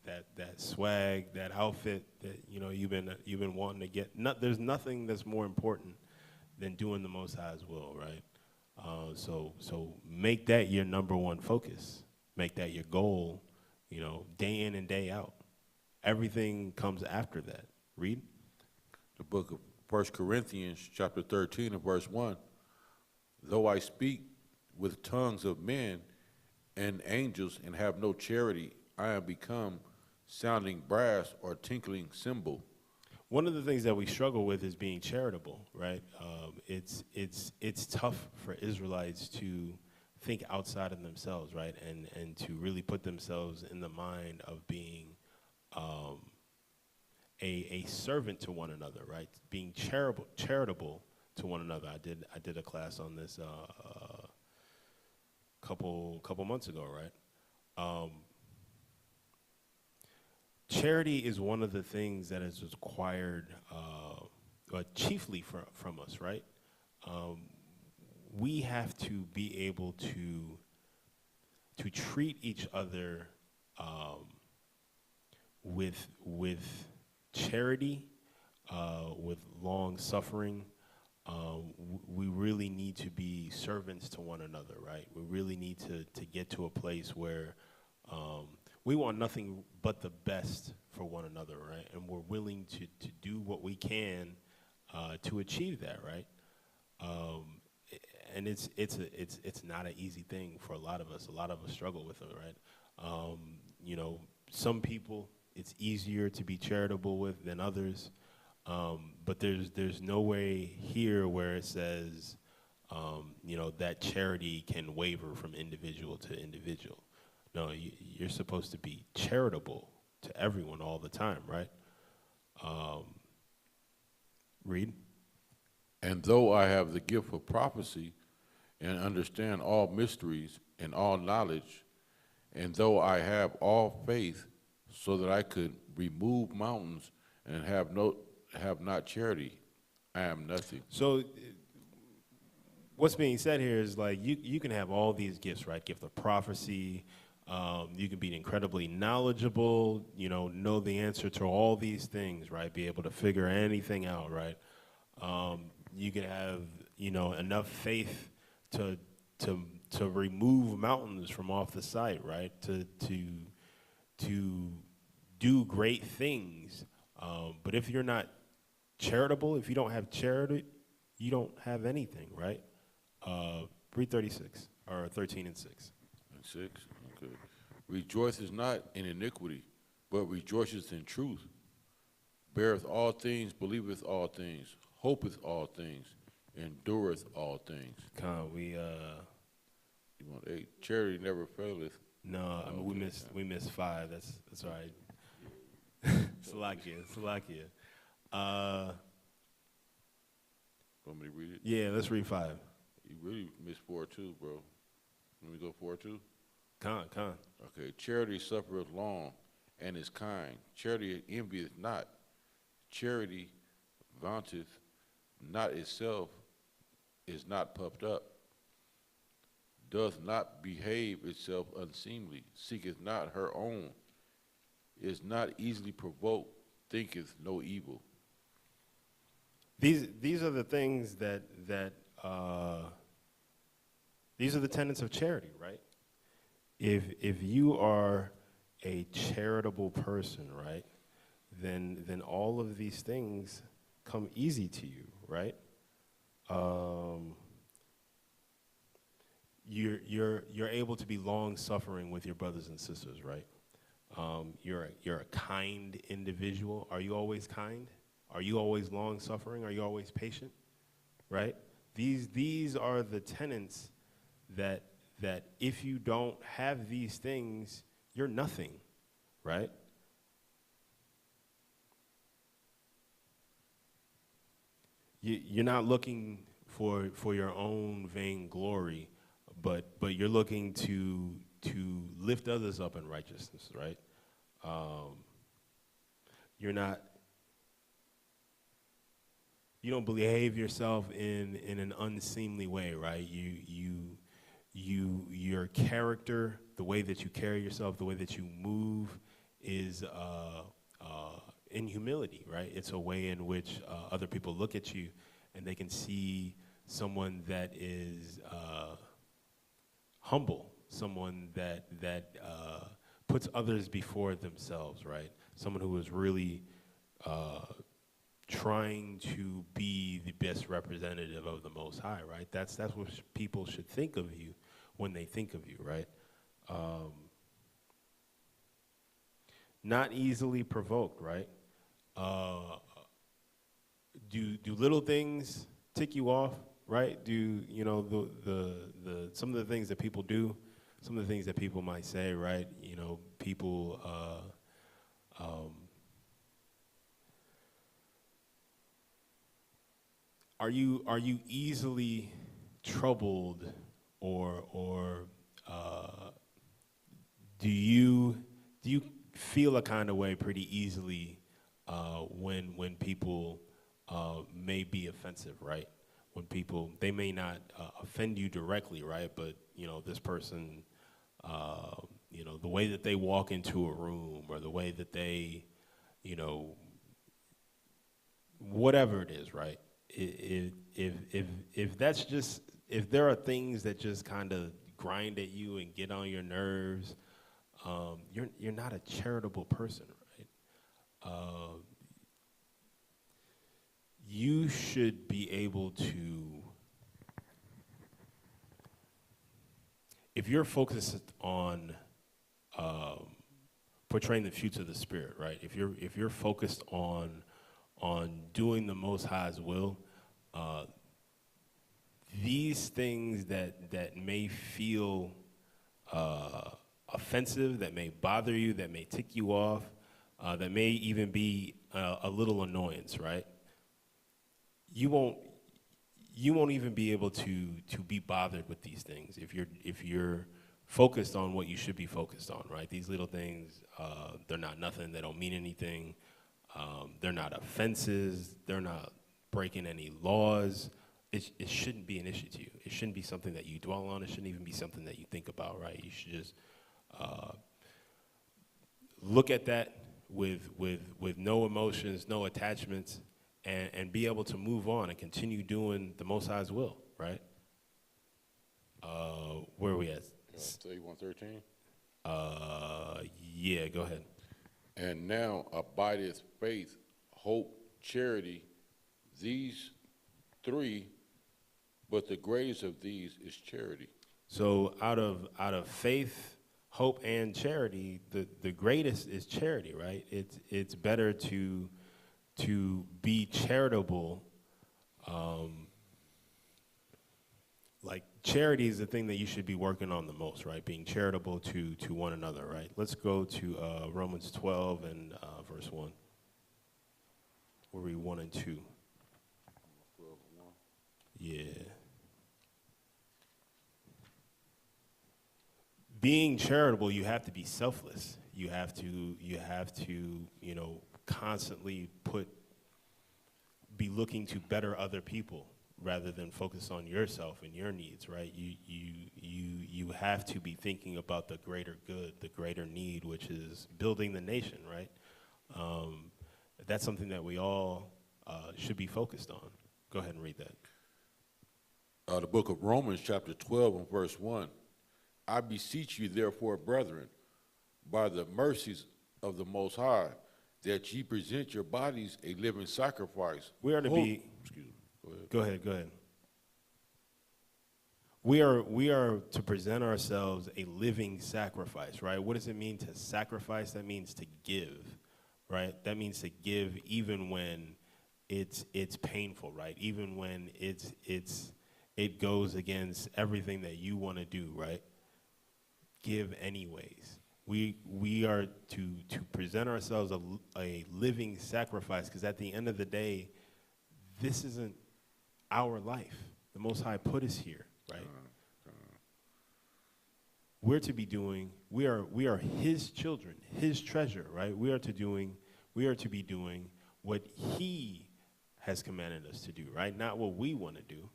that swag, that outfit that you know you've been wanting to get. There's nothing that's more important than doing the Most High's will, right? So make that your number one focus. Make that your goal, you know, day in and day out. Everything comes after that. Read. The book of 1 Corinthians chapter 13 and verse 1. Though I speak with tongues of men and angels and have no charity, I am become sounding brass or tinkling cymbal. One of the things that we struggle with is being charitable, right? It's tough for Israelites to think outside of themselves, right? And to really put themselves in the mind of being a servant to one another, right? Being charitable to one another. I did a class on this couple months ago, right? Charity is one of the things that is required, chiefly from us, right? We have to be able to treat each other with charity, with long suffering. We really need to be servants to one another, right? We really need to get to a place where we want nothing but the best for one another, right? And we're willing to do what we can to achieve that, right? And it's not an easy thing for a lot of us. A lot of us struggle with it, right? You know, some people it's easier to be charitable with than others. But there's no way here where it says, you know, that charity can waver from individual to individual. No, you're supposed to be charitable to everyone all the time, right? Read. And though I have the gift of prophecy and understand all mysteries and all knowledge, and though I have all faith so that I could remove mountains and have not charity, I am nothing. So what's being said here is like you can have all these gifts, right? Gift of prophecy. You can be incredibly knowledgeable, you know the answer to all these things, right? Be able to figure anything out, right? You can have, you know, enough faith to remove mountains from off the site, right? To do great things. But if you're not charitable, if you don't have charity, you don't have anything, right? Read 36 or 13 and 6. And 6. Okay. Rejoices not in iniquity, but rejoices in truth. Beareth all things, believeth all things, hopeth all things, endureth all things. We You want 8? Charity never faileth. no, I mean, Okay. we missed 5. That's all right. Salakia. Want me to read it? Yeah, let's read 5. You really missed 4 too, bro. Let me go 4 too. Con. Okay. Charity suffereth long and is kind. Charity envieth not. Charity vaunteth not itself, is not puffed up, doth not behave itself unseemly, seeketh not her own, is not easily provoked, thinketh no evil. These are the things these are the tenets of charity, right? If you are a charitable person, right, then all of these things come easy to you, right? You're able to be long suffering with your brothers and sisters, right? You're a kind individual. Are you always kind? Are you always long suffering? Are you always patient? Right? These are the tenets that if you don't have these things, you're nothing, right? You're not looking for your own vainglory, but you're looking to lift others up in righteousness, right? You're not. You don't behave yourself in an unseemly way, right? Your character, the way that you carry yourself, the way that you move, is in humility, right? It's a way in which other people look at you and they can see someone that is humble, someone that puts others before themselves, right? Someone who is really trying to be the best representative of the Most High, right? That's what people should think of you when they think of you, right? Not easily provoked, right? Do little things tick you off, right? Do you know the some of the things that people do, some of the things that people might say, right? You know, people. Are you easily troubled, or do you feel a kind of way pretty easily when people may be offensive, right? When people, they may not offend you directly, right? But you know, this person, you know, the way that they walk into a room, or the way that they, you know, whatever it is, right? If that's just, if there are things that just kind of grind at you and get on your nerves, you're not a charitable person, right? You should be able to, if you're focused on portraying the fruits of the Spirit, right? If you're focused on doing the Most High's will, these things that may feel offensive, that may bother you, that may tick you off, that may even be a little annoyance, right? You won't even be able to be bothered with these things if you're focused on what you should be focused on, right? These little things, they're not nothing. They don't mean anything. They're not offenses. They're not breaking any laws. It shouldn't be an issue to you. It shouldn't be something that you dwell on. It shouldn't even be something that you think about, right? You should just look at that with no emotions, no attachments, and be able to move on and continue doing the Most High's will, right? Where are we at? 113. Yeah, go ahead. And now abideth faith, hope, charity, these three, but the greatest of these is charity. So out of faith, hope, and charity, the greatest is charity, right? It's better to be charitable. Like, charity is the thing that you should be working on the most, right? Being charitable to one another, right? Let's go to Romans 12 and verse 1. We'll read 1 and 2. 12:1. Yeah. Being charitable, you have to be selfless. You have to, you know, constantly put be looking to better other people rather than focus on yourself and your needs, right? You have to be thinking about the greater good, the greater need, which is building the nation, right? That's something that we all should be focused on. Go ahead and read that. The book of Romans, chapter 12 and verse 1. I beseech you, therefore, brethren, by the mercies of the Most High, that ye present your bodies a living sacrifice. We are to be. Excuse me. Go ahead. We are to present ourselves a living sacrifice, right? What does it mean to sacrifice? That means to give, right? That means to give even when it's painful, right? Even when it goes against everything that you want to do, right? Give anyways. We are to present ourselves a living sacrifice, because at the end of the day, this isn't our life. The Most High put us here, right? We're to be doing. We are His children, His treasure, right? We are to be doing what He has commanded us to do, right? Not what we want to do,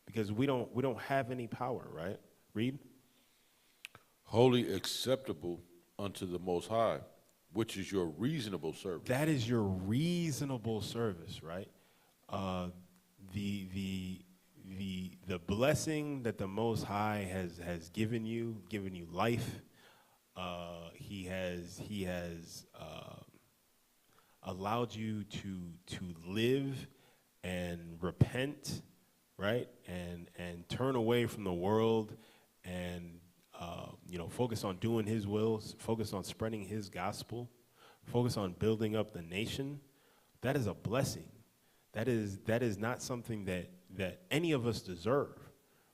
because we don't have any power, right? Read. Wholly acceptable unto the Most High, which is your reasonable service. That is your reasonable service, right? The blessing that the Most High has given you life. He has allowed you to live and repent, right? And turn away from the world and focus on doing His will, focus on spreading His gospel, focus on building up the nation. That is a blessing. That is not something that any of us deserve,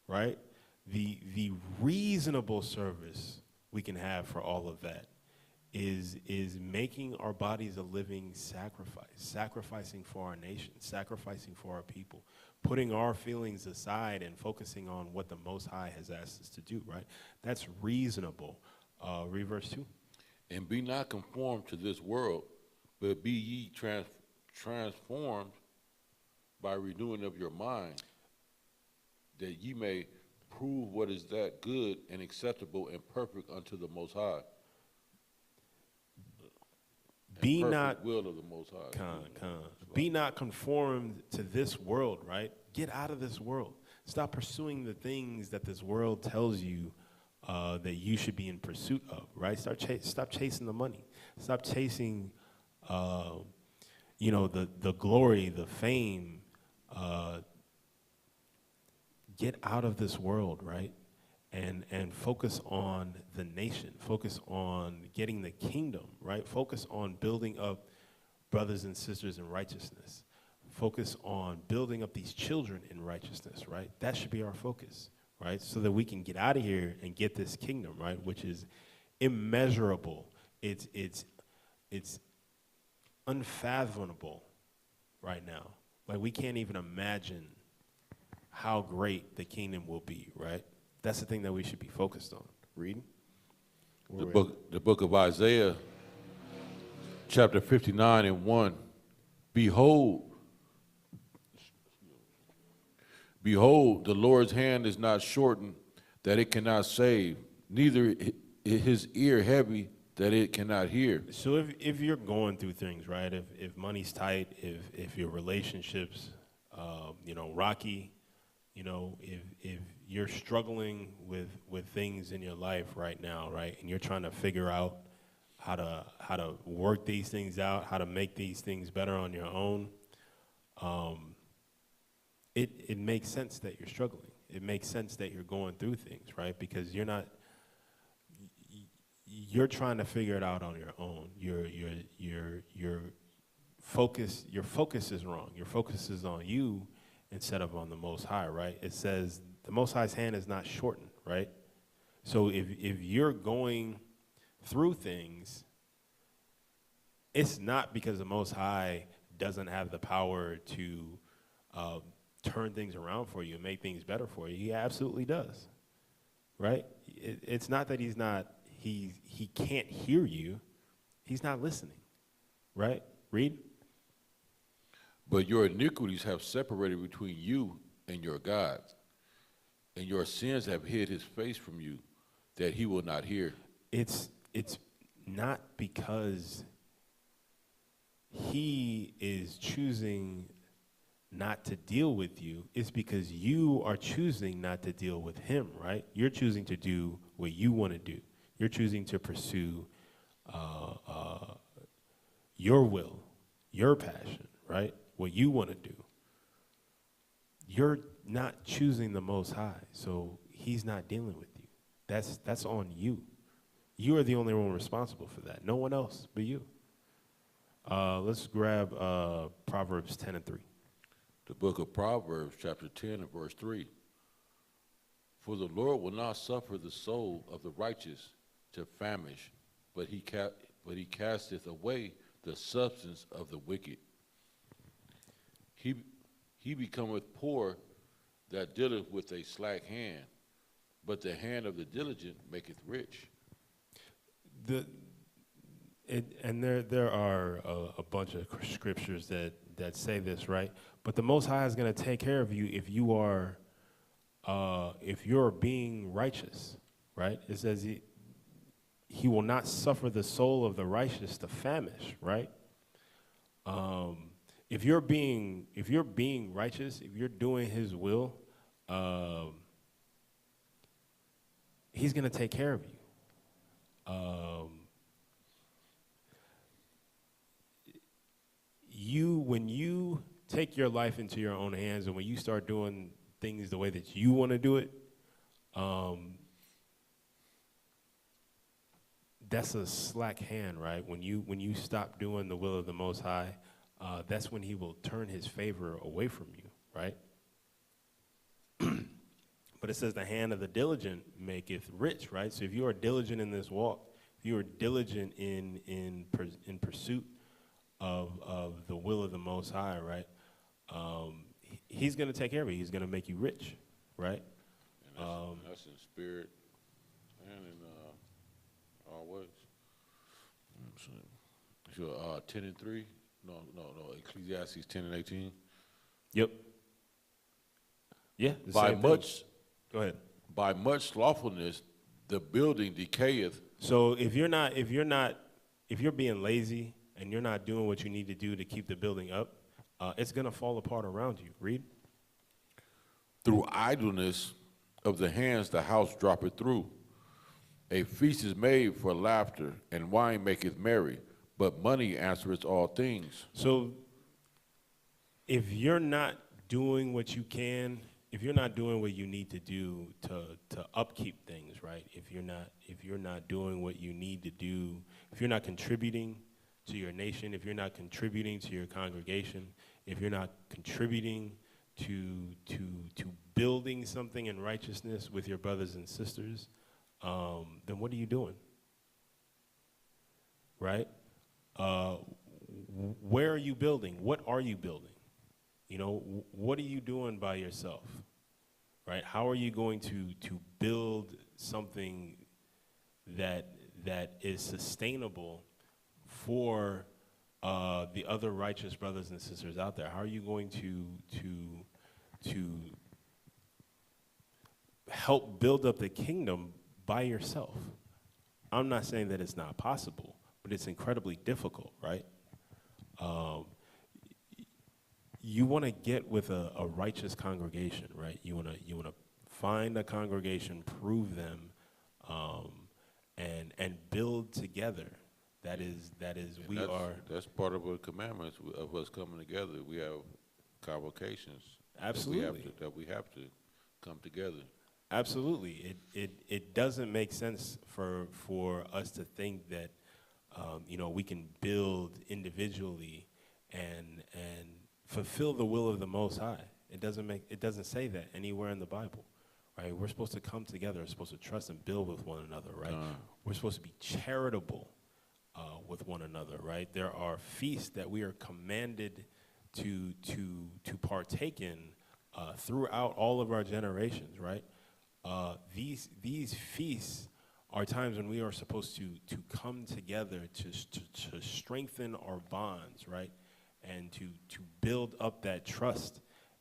right? The reasonable service we can have for all of that is making our bodies a living sacrifice, sacrificing for our nation, sacrificing for our people, putting our feelings aside and focusing on what the Most High has asked us to do, right? That's reasonable. Read verse 2. And be not conformed to this world, but be ye transformed by renewing of your mind, that ye may prove what is that good and acceptable and perfect unto the Most High. Be not will of the Most High. Be not conformed to this world, right? Get out of this world. Stop pursuing the things that this world tells you that you should be in pursuit of, right? Stop chasing the money. Stop chasing, the glory, the fame. Get out of this world, right? And focus on the nation. Focus on getting the kingdom, right? Focus on building up brothers and sisters in righteousness. Focus on building up these children in righteousness, right? That should be our focus, right? So that we can get out of here and get this kingdom, right? Which is immeasurable. It's unfathomable right now. Like, we can't even imagine how great the kingdom will be, right? That's the thing that we should be focused on. Read. The book of Isaiah, chapter 59 and 1. Behold, the Lord's hand is not shortened, that it cannot save, neither His ear heavy, that it cannot hear. So if you're going through things, right, if money's tight, if your relationships, rocky, if you're struggling with things in your life right now, right, and you're trying to figure out how to work these things out, how to make these things better on your own, it makes sense that you're struggling. It makes sense that you're going through things, right? Because you're trying to figure it out on your own. Your focus is wrong. Your focus is on you instead of on the Most High, right? It says the Most High's hand is not shortened, right? So if you're going through things, it's not because the Most High doesn't have the power to turn things around for you and make things better for you. He absolutely does, right? It's not that he can't hear you. He's not listening, right? Read. But your iniquities have separated between you and your God, and your sins have hid his face from you, that he will not hear. It's not because he is choosing not to deal with you. It's because you are choosing not to deal with him, right? You're choosing to do what you want to do. You're choosing to pursue your will, your passion, right? What you want to do. You're not choosing the Most High, so he's not dealing with you. That's on you. You are the only one responsible for that. No one else but you. Let's grab Proverbs 10 and 3. The book of Proverbs, chapter 10 and verse 3. For the Lord will not suffer the soul of the righteous to famish, but he casteth away the substance of the wicked. He becometh poor that dealeth with a slack hand, but the hand of the diligent maketh rich. There are a bunch of scriptures that say this, right? But the Most High is going to take care of you if you're being righteous, right? It says he will not suffer the soul of the righteous to famish, right? If you're being righteous, if you're doing his will, he's going to take care of you. When you take your life into your own hands and when you start doing things the way that you want to do it, that's a slack hand, right? When you stop doing the will of the Most High, that's when he will turn his favor away from you, right? But it says the hand of the diligent maketh rich, right? So if you are diligent in this walk, if you are diligent in pursuit of the will of the Most High, right? He's going to take care of you. He's going to make you rich, right? And that's in spirit and in all ways. So, 10 and 3? No. Ecclesiastes 10 and 18. Yep. Yeah. By much, go ahead. By much slothfulness, the building decayeth. So if you're being lazy and you're not doing what you need to do to keep the building up, it's going to fall apart around you. Read. Through idleness of the hands the house droppeth through. A feast is made for laughter, and wine maketh merry, but money answereth all things. So if you're not doing what you can, if you're not doing what you need to do to upkeep things, right? If you're not doing what you need to do, if you're not contributing to your nation, if you're not contributing to your congregation, if you're not contributing to building something in righteousness with your brothers and sisters, then what are you doing? Right? Where are you building? What are you building? You know, what are you doing by yourself? Right? How are you going to build something that is sustainable for the other righteous brothers and sisters out there? How are you going to help build up the kingdom by yourself? I'm not saying that it's not possible, but it's incredibly difficult, right? You want to get with a righteous congregation, right? You want to find a congregation, prove them, and build together. That's part of the commandments of us coming together. We have convocations. Absolutely. That we have to come together. Absolutely. It doesn't make sense for us to think that we can build individually and fulfill the will of the Most High. It doesn't say that anywhere in the Bible, right? We're supposed to come together. We're supposed to trust and build with one another, right? We're supposed to be charitable with one another, right? There are feasts that we are commanded to partake in throughout all of our generations, right? These feasts are times when we are supposed to come together to strengthen our bonds, right? and to build up that trust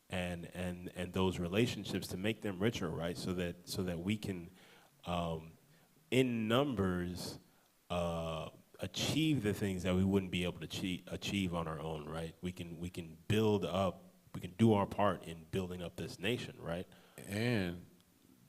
and those relationships to make them richer, right? So that we can, in numbers, achieve the things that we wouldn't be able to achieve on our own, right? We can build up, we can do our part in building up this nation, right? And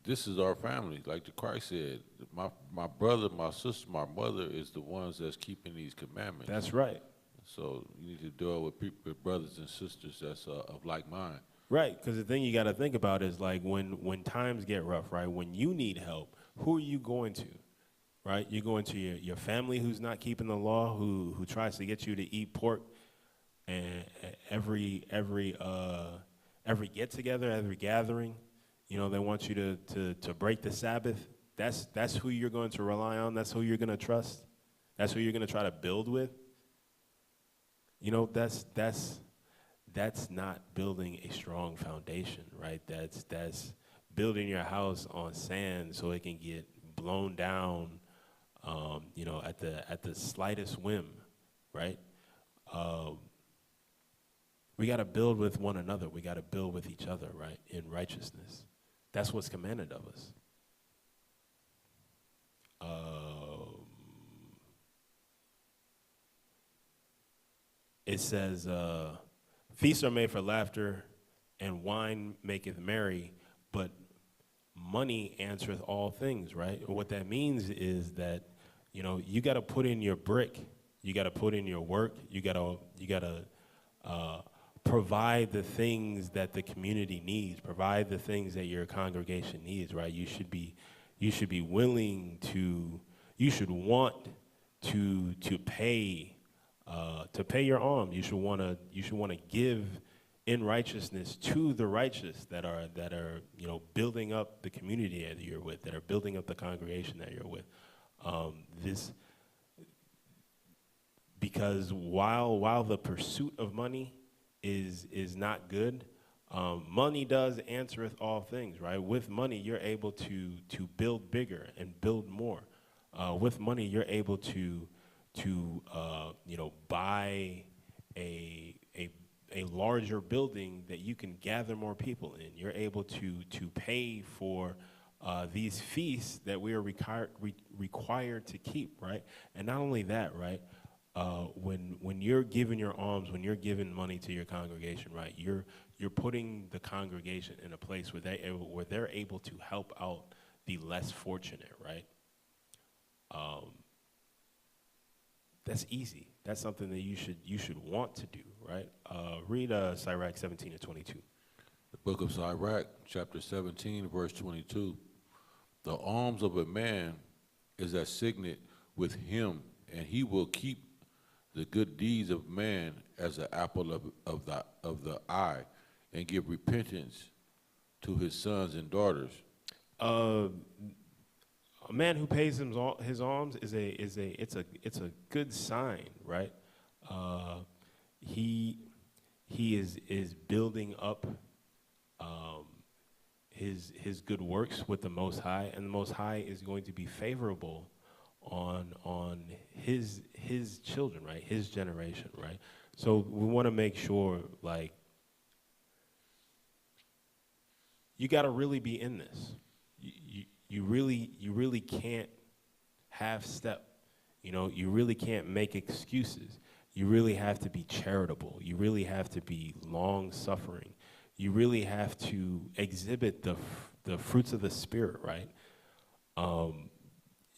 this is our family, like the Christ said. My brother, my sister, my mother is the ones that's keeping these commandments. That's right. So you need to deal with people, with brothers and sisters that's of like mind. Right, because the thing you got to think about is like when times get rough, right? When you need help, who are you going to? Right, you're going to your family who's not keeping the law, who tries to get you to eat pork, and every get together, every gathering, they want you to break the Sabbath. That's who you're going to rely on. That's who you're going to trust. That's who you're going to try to build with. That's not building a strong foundation, right? That's building your house on sand so it can get blown down. At the slightest whim, right? We got to build with one another. We got to build with each other, right? In righteousness. That's what's commanded of us. It says, feasts are made for laughter, and wine maketh merry, but money answereth all things, right? And what that means is that, you got to put in your brick, you got to put in your work, you got to provide the things that the community needs, provide the things that your congregation needs, right? You should be willing to, you should want to pay your alms. You should want to give in righteousness to the righteous that are building up the community that you're with, that are building up the congregation that you're with. Because while the pursuit of money is not good, money does answereth all things, right? With money, you're able to build bigger and build more. With money, you're able to buy a larger building that you can gather more people in. You're able to pay for these feasts that we are required to keep, right? And not only that, right? When you're giving your alms, when you're giving money to your congregation, right? You're putting the congregation in a place where they're able to help out the less fortunate, right? That's easy. That's something that you should want to do, right? Read Sirach 17-22. The book of Sirach, chapter 17, verse 22. The alms of a man is a signet with him, and he will keep the good deeds of man as an apple of the eye, and give repentance to his sons and daughters. A man who pays his alms it's a good sign, right? He is building up his good works with the Most High, and the Most High is going to be favorable on his children, right? His generation, right? So we want to make sure, like, you got to really be in this. You really can't half step. You really can't make excuses. You really have to be charitable. You really have to be long suffering. You really have to exhibit the fruits of the Spirit, right?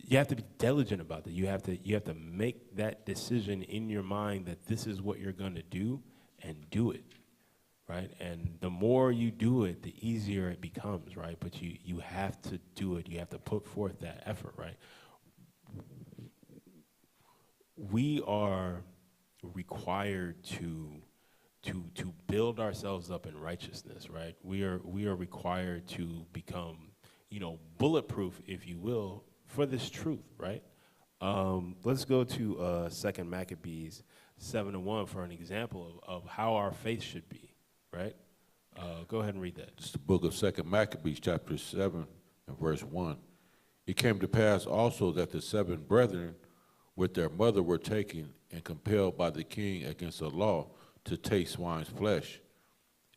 You have to be diligent about that. You have to make that decision in your mind that this is what you're going to do, and do it, right? And the more you do it, the easier it becomes, right? But you have to do it. You have to put forth that effort, right? We are required to build ourselves up in righteousness, right? We are required to become, bulletproof, if you will, for this truth, right? Let's go to 2 Maccabees 7:1 for an example of how our faith should be, right? Go ahead and read that. It's the book of 2 Maccabees, chapter 7, and verse 1. It came to pass also that the 7 brethren with their mother were taken and compelled by the king against the law to taste swine's flesh,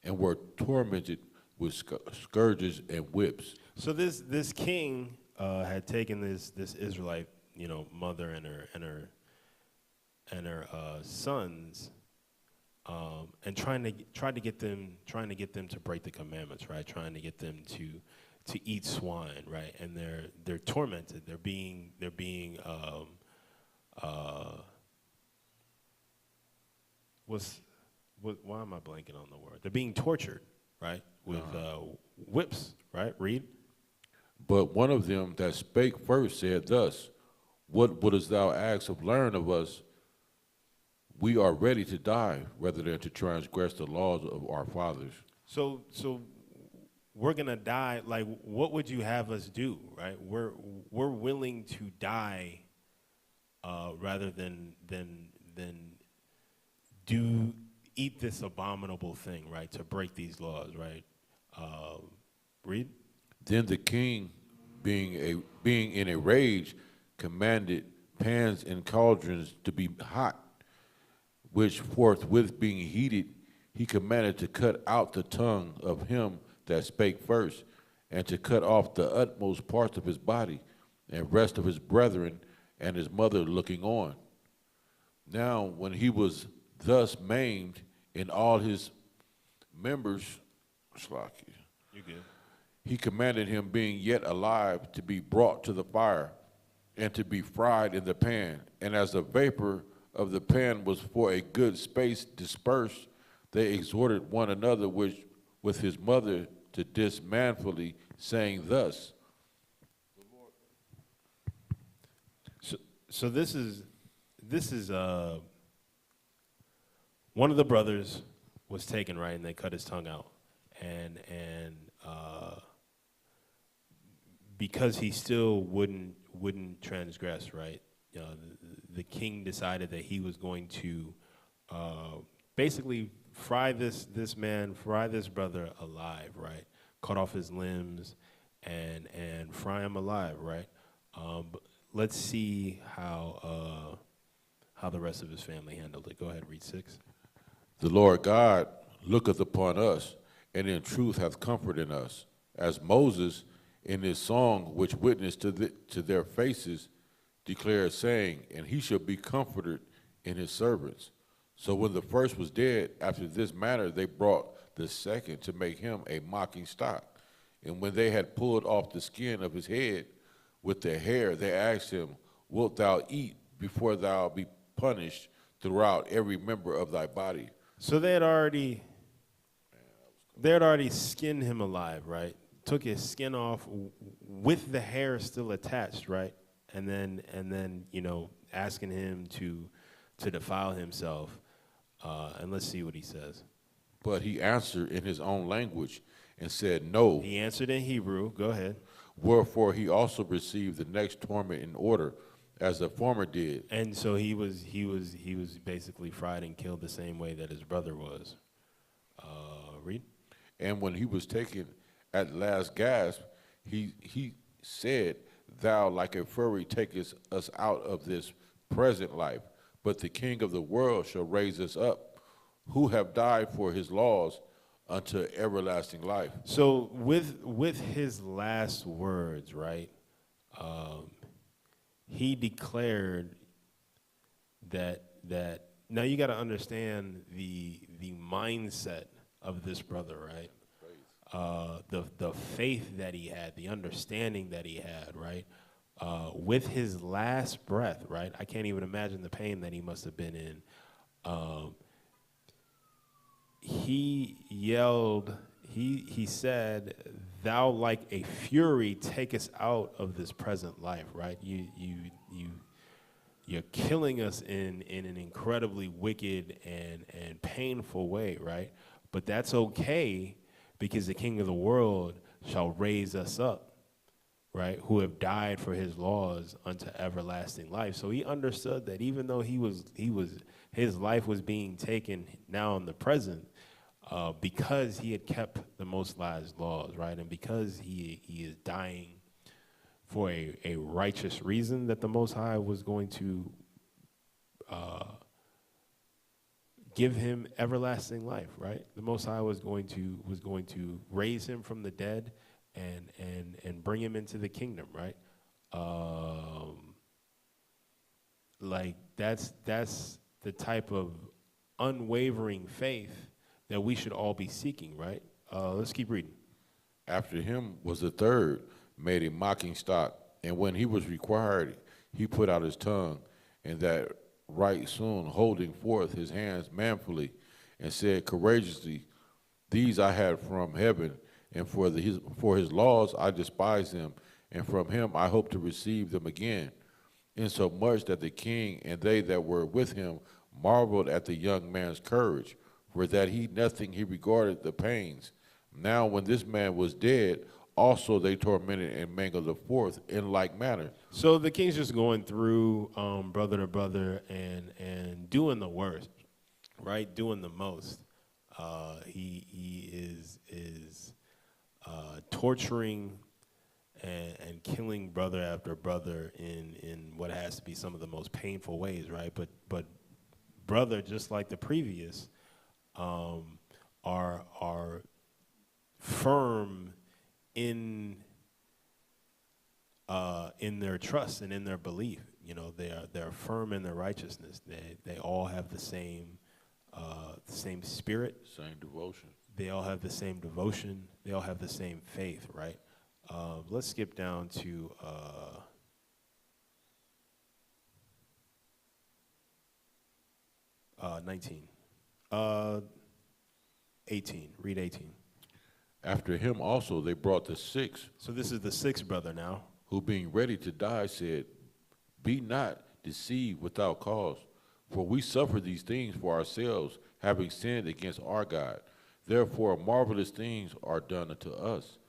and were tormented with scourges and whips. So this king had taken this Israelite, mother and her sons, and tried to get them to break the commandments, right? Trying to get them to eat swine, right? And they're tormented. Why am I blanking on the word? They're being tortured, right? With whips, right? Read. But one of them that spake first said thus, What wouldest thou ask of learn of us? We are ready to die rather than to transgress the laws of our fathers. So we're gonna die. Like, what would you have us do, right? We're willing to die rather than eat this abominable thing, right? To break these laws, right? Read. Then the king, being in a rage, commanded pans and cauldrons to be hot, which forthwith being heated, he commanded to cut out the tongue of him that spake first, and to cut off the utmost parts of his body, and rest of his brethren and his mother looking on. Now when he was thus maimed in all his members, You good? he commanded him, being yet alive, to be brought to the fire, and to be fried in the pan. And as the vapor of the pan was for a good space dispersed, they exhorted one another with his mother to dismanfully, saying thus. So this is one of the brothers was taken, right, and they cut his tongue out, and because he still wouldn't transgress, right? The king decided that he was going to basically fry this brother alive, right? Cut off his limbs and fry him alive, right? But let's see how the rest of his family handled it. Go ahead, read 6. The Lord God looketh upon us, and in truth hath comfort in us, as Moses in his song which witnessed to their faces declared, saying, And he shall be comforted in his servants. So when the first was dead, after this manner they brought the second to make him a mocking stock. And when they had pulled off the skin of his head with their hair, they asked him, Wilt thou eat before thou be punished throughout every member of thy body? So they had already skinned him alive, right? Took his skin off with the hair still attached, right? And then asking him to defile himself. And let's see what he says. But he answered in his own language and said, No. He answered in Hebrew. Go ahead. Wherefore he also received the next torment in order, as the former did. And so he was basically fried and killed the same way that his brother was. Read. And when he was taken at last gasp, he said, Thou like a fury takest us out of this present life, but the King of the world shall raise us up, who have died for his laws unto everlasting life. So with his last words, right, he declared that now you got to understand the mindset of this brother, right? The faith that he had, the understanding that he had, right? With his last breath, right? I can't even imagine the pain that he must have been in. He yelled, he said, Thou like a fury take us out of this present life, right? You're killing us in an incredibly wicked and painful way, right? But that's okay, because the King of the world shall raise us up, right? Who have died for his laws unto everlasting life. So he understood that even though his life was being taken now in the present, because he had kept the Most High's laws, right? And because he is dying for a righteous reason, that the Most High was going to give him everlasting life, right? The Most High was going to raise him from the dead and bring him into the kingdom, right? Like that's the type of unwavering faith that we should all be seeking, right? Let's keep reading. After him was the third, made a mocking stock, and when he was required, he put out his tongue, and that right soon, holding forth his hands manfully, and said courageously, These I had from heaven, and for his laws I despise them, and from him I hope to receive them again. Insomuch that the king and they that were with him marveled at the young man's courage, for that he regarded the pains. Now when this man was dead, also they tormented and mangled the fourth in like manner. So the king's just going through brother to brother and doing the worst, right? Doing the most. He is torturing and killing brother after brother in what has to be some of the most painful ways, right? But brother, just like the previous, are firm in their trust and in their belief. You know, they're firm in their righteousness. They all have the same spirit, Same devotion. they all have the same devotion, they all have the same faith, right? Let's skip down to 19. 18. Read 18. After him also they brought the sixth, So this is the sixth brother now. who being ready to die said, Be not deceived without cause, for we suffer these things for ourselves, having sinned against our God. Therefore marvelous things are done unto us.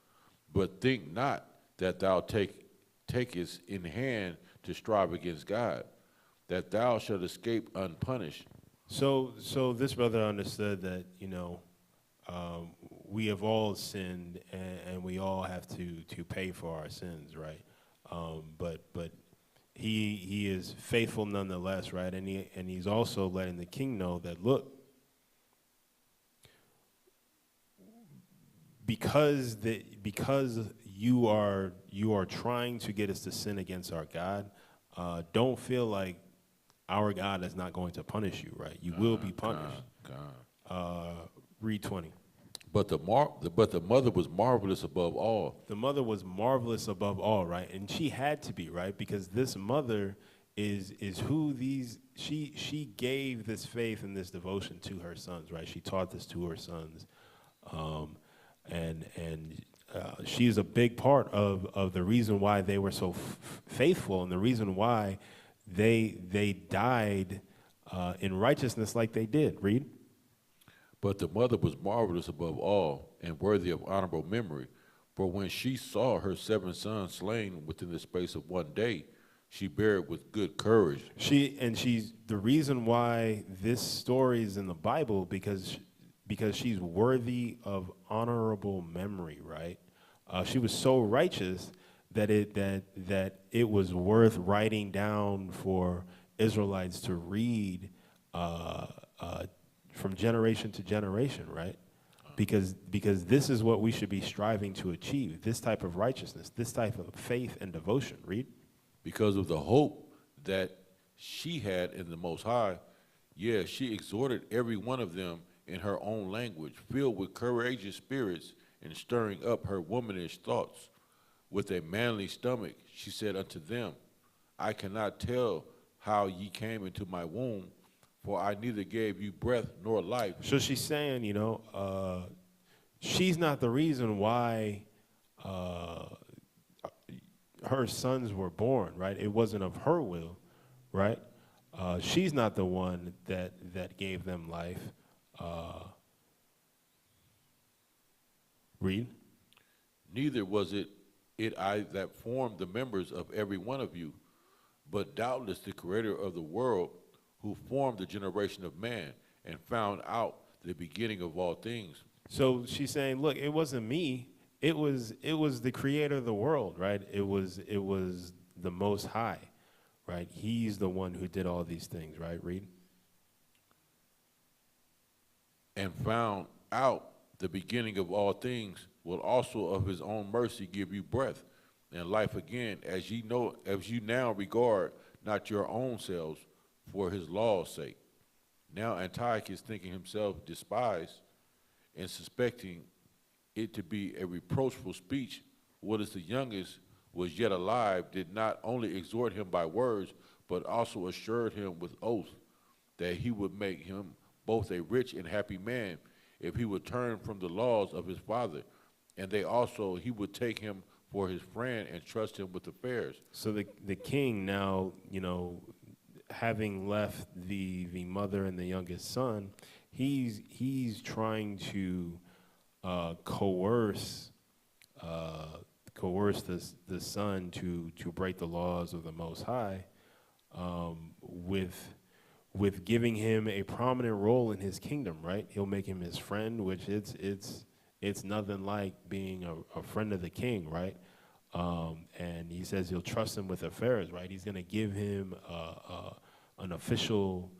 But think not that thou takest in hand to strive against God, that thou shalt escape unpunished. So this brother understood that, you know, we have all sinned and we all have to pay for our sins, right? But he is faithful nonetheless, right? And he's also letting the king know that, look, because you are trying to get us to sin against our God, don't feel like our God is not going to punish you, right? You will be punished. Read 20. But the mother was marvelous above all. The mother was marvelous above all, right? And she had to be, right? Because this mother is who she gave this faith and this devotion to her sons, right? She taught this to her sons. And she's a big part of the reason why they were so faithful and the reason why they died in righteousness like they did. Read. But the mother was marvelous above all, and worthy of honorable memory. For when she saw her 7 sons slain within the space of one day, she bare it with good courage. She's the reason why this story is in the Bible because she's worthy of honorable memory, right? She was so righteous that it was worth writing down for Israelites to read from generation to generation, right? Because this is what we should be striving to achieve, this type of righteousness, this type of faith and devotion. Read. Because of the hope that she had in the Most High, she exhorted every one of them in her own language, filled with courageous spirits and stirring up her womanish thoughts. With a manly stomach, she said unto them, I cannot tell how ye came into my womb, for I neither gave you breath nor life. So she's saying, you know, she's not the reason why her sons were born, right? It wasn't of her will, right? She's not the one that gave them life. Read. Neither was it I that formed the members of every one of you, but doubtless the Creator of the world, who formed the generation of man and found out the beginning of all things. So she's saying, look, it wasn't me. It was the Creator of the world, right? It was the Most High, right? He's the one who did all these things, right? Read. and found out the beginning of all things, will also of his own mercy give you breath and life again, as you now regard not your own selves for his law's sake. Now Antiochus, thinking himself despised and suspecting it to be a reproachful speech, what is the youngest was yet alive, did not only exhort him by words, but also assured him with oath that he would make him both a rich and happy man if he would turn from the laws of his father, and he would take him for his friend and trust him with affairs. So the king now, having left the mother and the youngest son, he's trying to coerce the son to break the laws of the Most High, with giving him a prominent role in his kingdom. Right, he'll make him his friend, which it's nothing like being a friend of the king, right? And he says he'll trust him with affairs, right? He's going to give him an official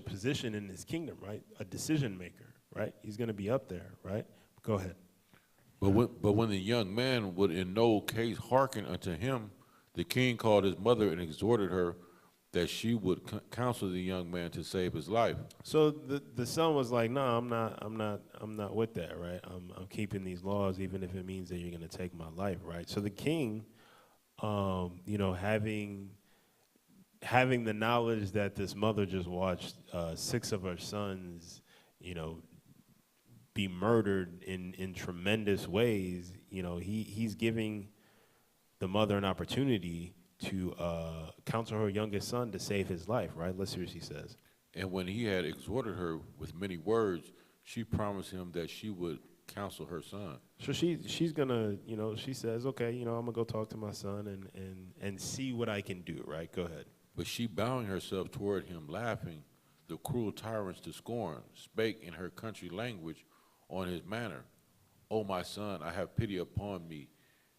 position in his kingdom, right? A decision maker, right? He's going to be up there, right? Go ahead. But when the young man would in no case hearken unto him, the king called his mother and exhorted her that she would counsel the young man to save his life. So the son was like, "No, I'm not with that, right? I'm keeping these laws, even if it means that you're going to take my life, right?" So the king, having the knowledge that this mother just watched 6 of her sons, be murdered in tremendous ways, he's giving the mother an opportunity to counsel her youngest son to save his life, right? Let's hear what she says. And when he had exhorted her with many words, she promised him that she would counsel her son. So she's gonna, she says, okay, I'm gonna go talk to my son and see what I can do, right? Go ahead. But she, bowing herself toward him, laughing, the cruel tyrants to scorn, spake in her country language on his manner. O my son, I have pity upon me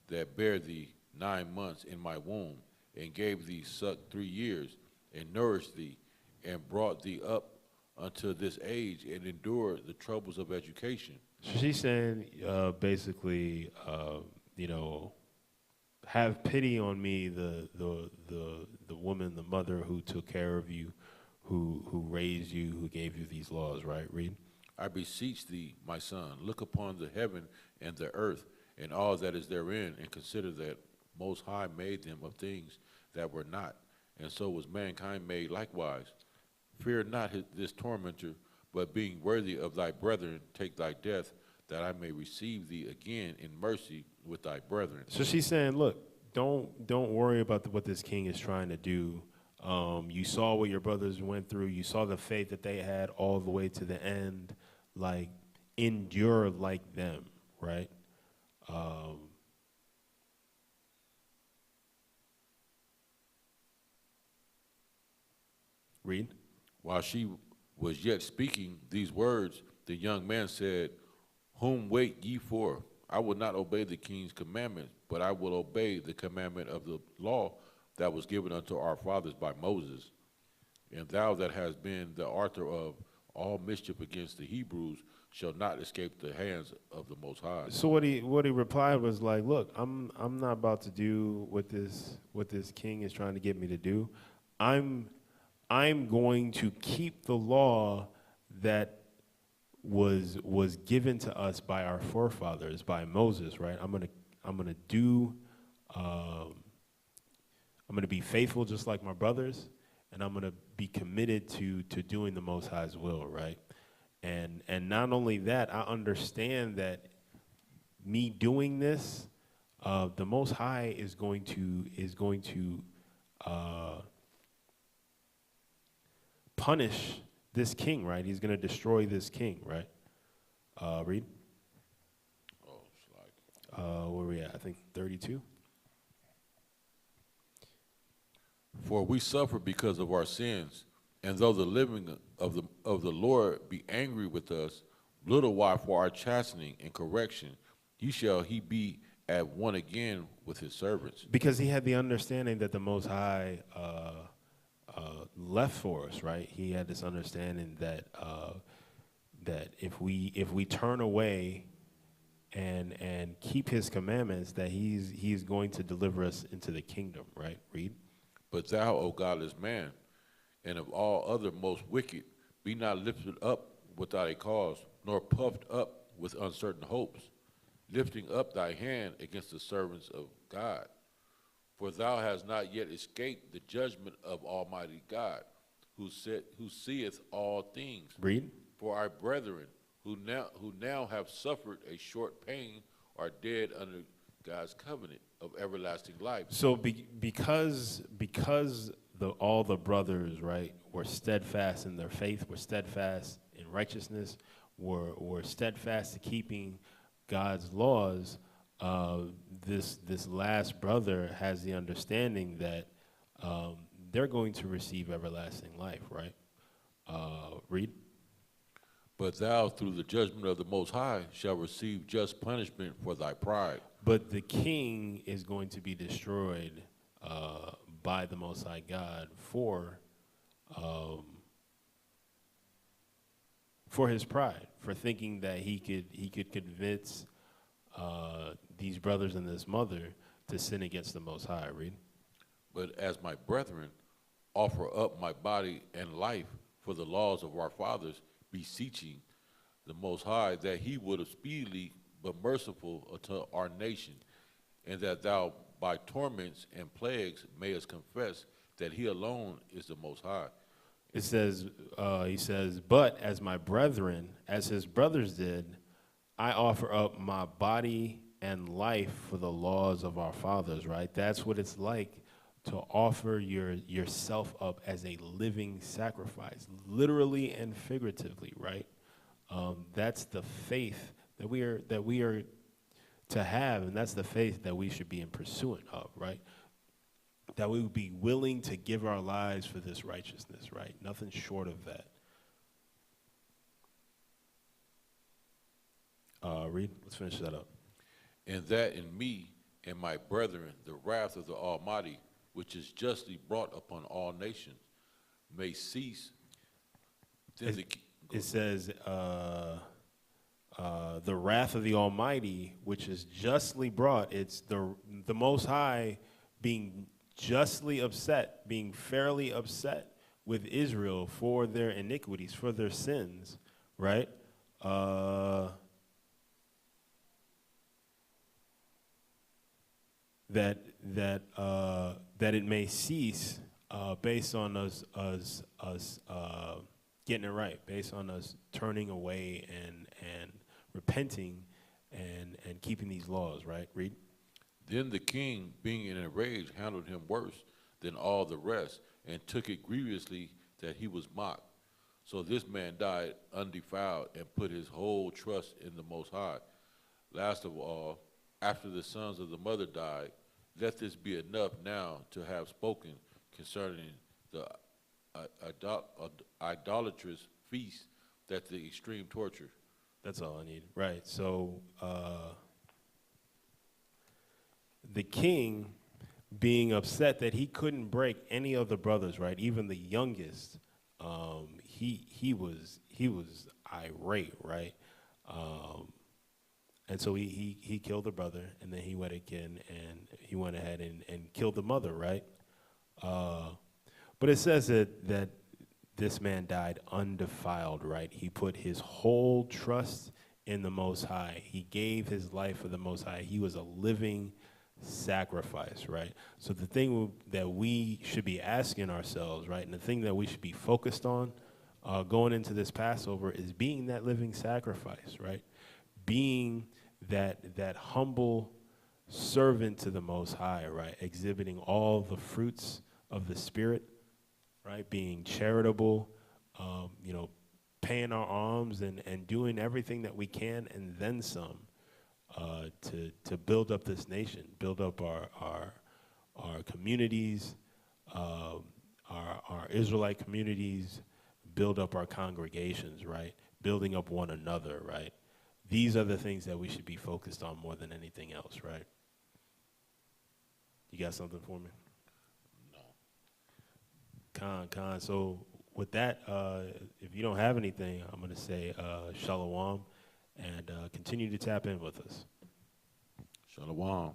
that bare thee 9 months in my womb, and gave thee suck 3 years, and nourished thee, and brought thee up unto this age, and endured the troubles of education. So she's saying, basically, have pity on me, the woman, the mother who took care of you, who raised you, who gave you these laws, right? Read. I beseech thee, my son, look upon the heaven and the earth, and all that is therein, and consider that Most High made them of things that were not, and so was mankind made likewise. Fear not this tormentor, but being worthy of thy brethren, take thy death, that I may receive thee again in mercy with thy brethren. So she's saying, look, don't worry about what this king is trying to do. You saw what your brothers went through. You saw the faith that they had all the way to the end. Like, endure like them, right? Read. While she was yet speaking these words, the young man said, Whom wait ye for? I will not obey the king's commandment, but I will obey the commandment of the law that was given unto our fathers by Moses. And thou that hast been the author of all mischief against the Hebrews shall not escape the hands of the Most High. So what he replied was like, look, I'm not about to do what this king is trying to get me to do. I'm going to keep the law that was given to us by our forefathers, by Moses, right? I'm gonna be faithful just like my brothers, and I'm gonna be committed to doing the Most High's will, right? And not only that, I understand that me doing this, the Most High is going to punish this king, right? He's going to destroy this king, right? Read. Where are we at? I think 32. For we suffer because of our sins, and though the living of the Lord be angry with us, little while for our chastening and correction, he be at one again with his servants. Because he had the understanding that the Most High left for us, right? He had this understanding that that if we turn away and keep his commandments, that he's going to deliver us into the kingdom, right? Read. But thou, O godless man, and of all other most wicked, be not lifted up without a cause, nor puffed up with uncertain hopes, lifting up thy hand against the servants of God. For thou hast not yet escaped the judgment of Almighty God, who seeth all things. Read. For our brethren, who now have suffered a short pain, are dead under God's covenant of everlasting life. So because all the brothers, right, were steadfast in their faith, were steadfast in righteousness, were steadfast to keeping God's laws, this last brother has the understanding that they're going to receive everlasting life, right? Read. But thou, through the judgment of the Most High, shalt receive just punishment for thy pride. But the king is going to be destroyed by the Most High God for his pride, for thinking that he could convince these brothers and this mother to sin against the Most High. Read. But as my brethren, offer up my body and life for the laws of our fathers, beseeching the Most High that he would have speedily but merciful unto our nation, and that thou by torments and plagues mayest confess that he alone is the Most High. It says, he says, but as my brethren, as his brothers did, I offer up my body and life for the laws of our fathers, right? That's what it's like to offer yourself up as a living sacrifice, literally and figuratively, right? That's the faith that we are to have, and that's the faith that we should be in pursuit of, right? That we would be willing to give our lives for this righteousness, right? Nothing short of that. Read. Let's finish that up. And that in me and my brethren the wrath of the Almighty, which is justly brought upon all nations, may cease. Then It says, the wrath of the Almighty, which is justly brought. It's the Most High being justly upset, being fairly upset with Israel for their iniquities, for their sins, right? That it may cease based on us getting it right, based on us turning away and repenting and keeping these laws, right? Read. Then the king, being in a rage, handled him worse than all the rest, and took it grievously that he was mocked. So this man died undefiled and put his whole trust in the Most High. Last of all, after the sons of the mother died, let this be enough now to have spoken concerning the idolatrous feast, that the extreme torture. That's all I need. Right. So the king being upset that he couldn't break any of the brothers, right? Even the youngest, he was irate, right? And so he killed the brother, and then he went again and he went ahead and killed the mother, right? But it says that this man died undefiled, right? He put his whole trust in the Most High. He gave his life for the Most High. He was a living sacrifice, right? So the thing that we should be asking ourselves, right, and the thing that we should be focused on going into this Passover is being that living sacrifice, right? Being that humble servant to the Most High, right? Exhibiting all the fruits of the Spirit, right? Being charitable, paying our alms and doing everything that we can and then some to build up this nation, build up our communities, our Israelite communities, build up our congregations, right? Building up one another, right? These are the things that we should be focused on more than anything else, right? You got something for me? Khan. So with that, if you don't have anything, I'm going to say shalom and continue to tap in with us. Shalom.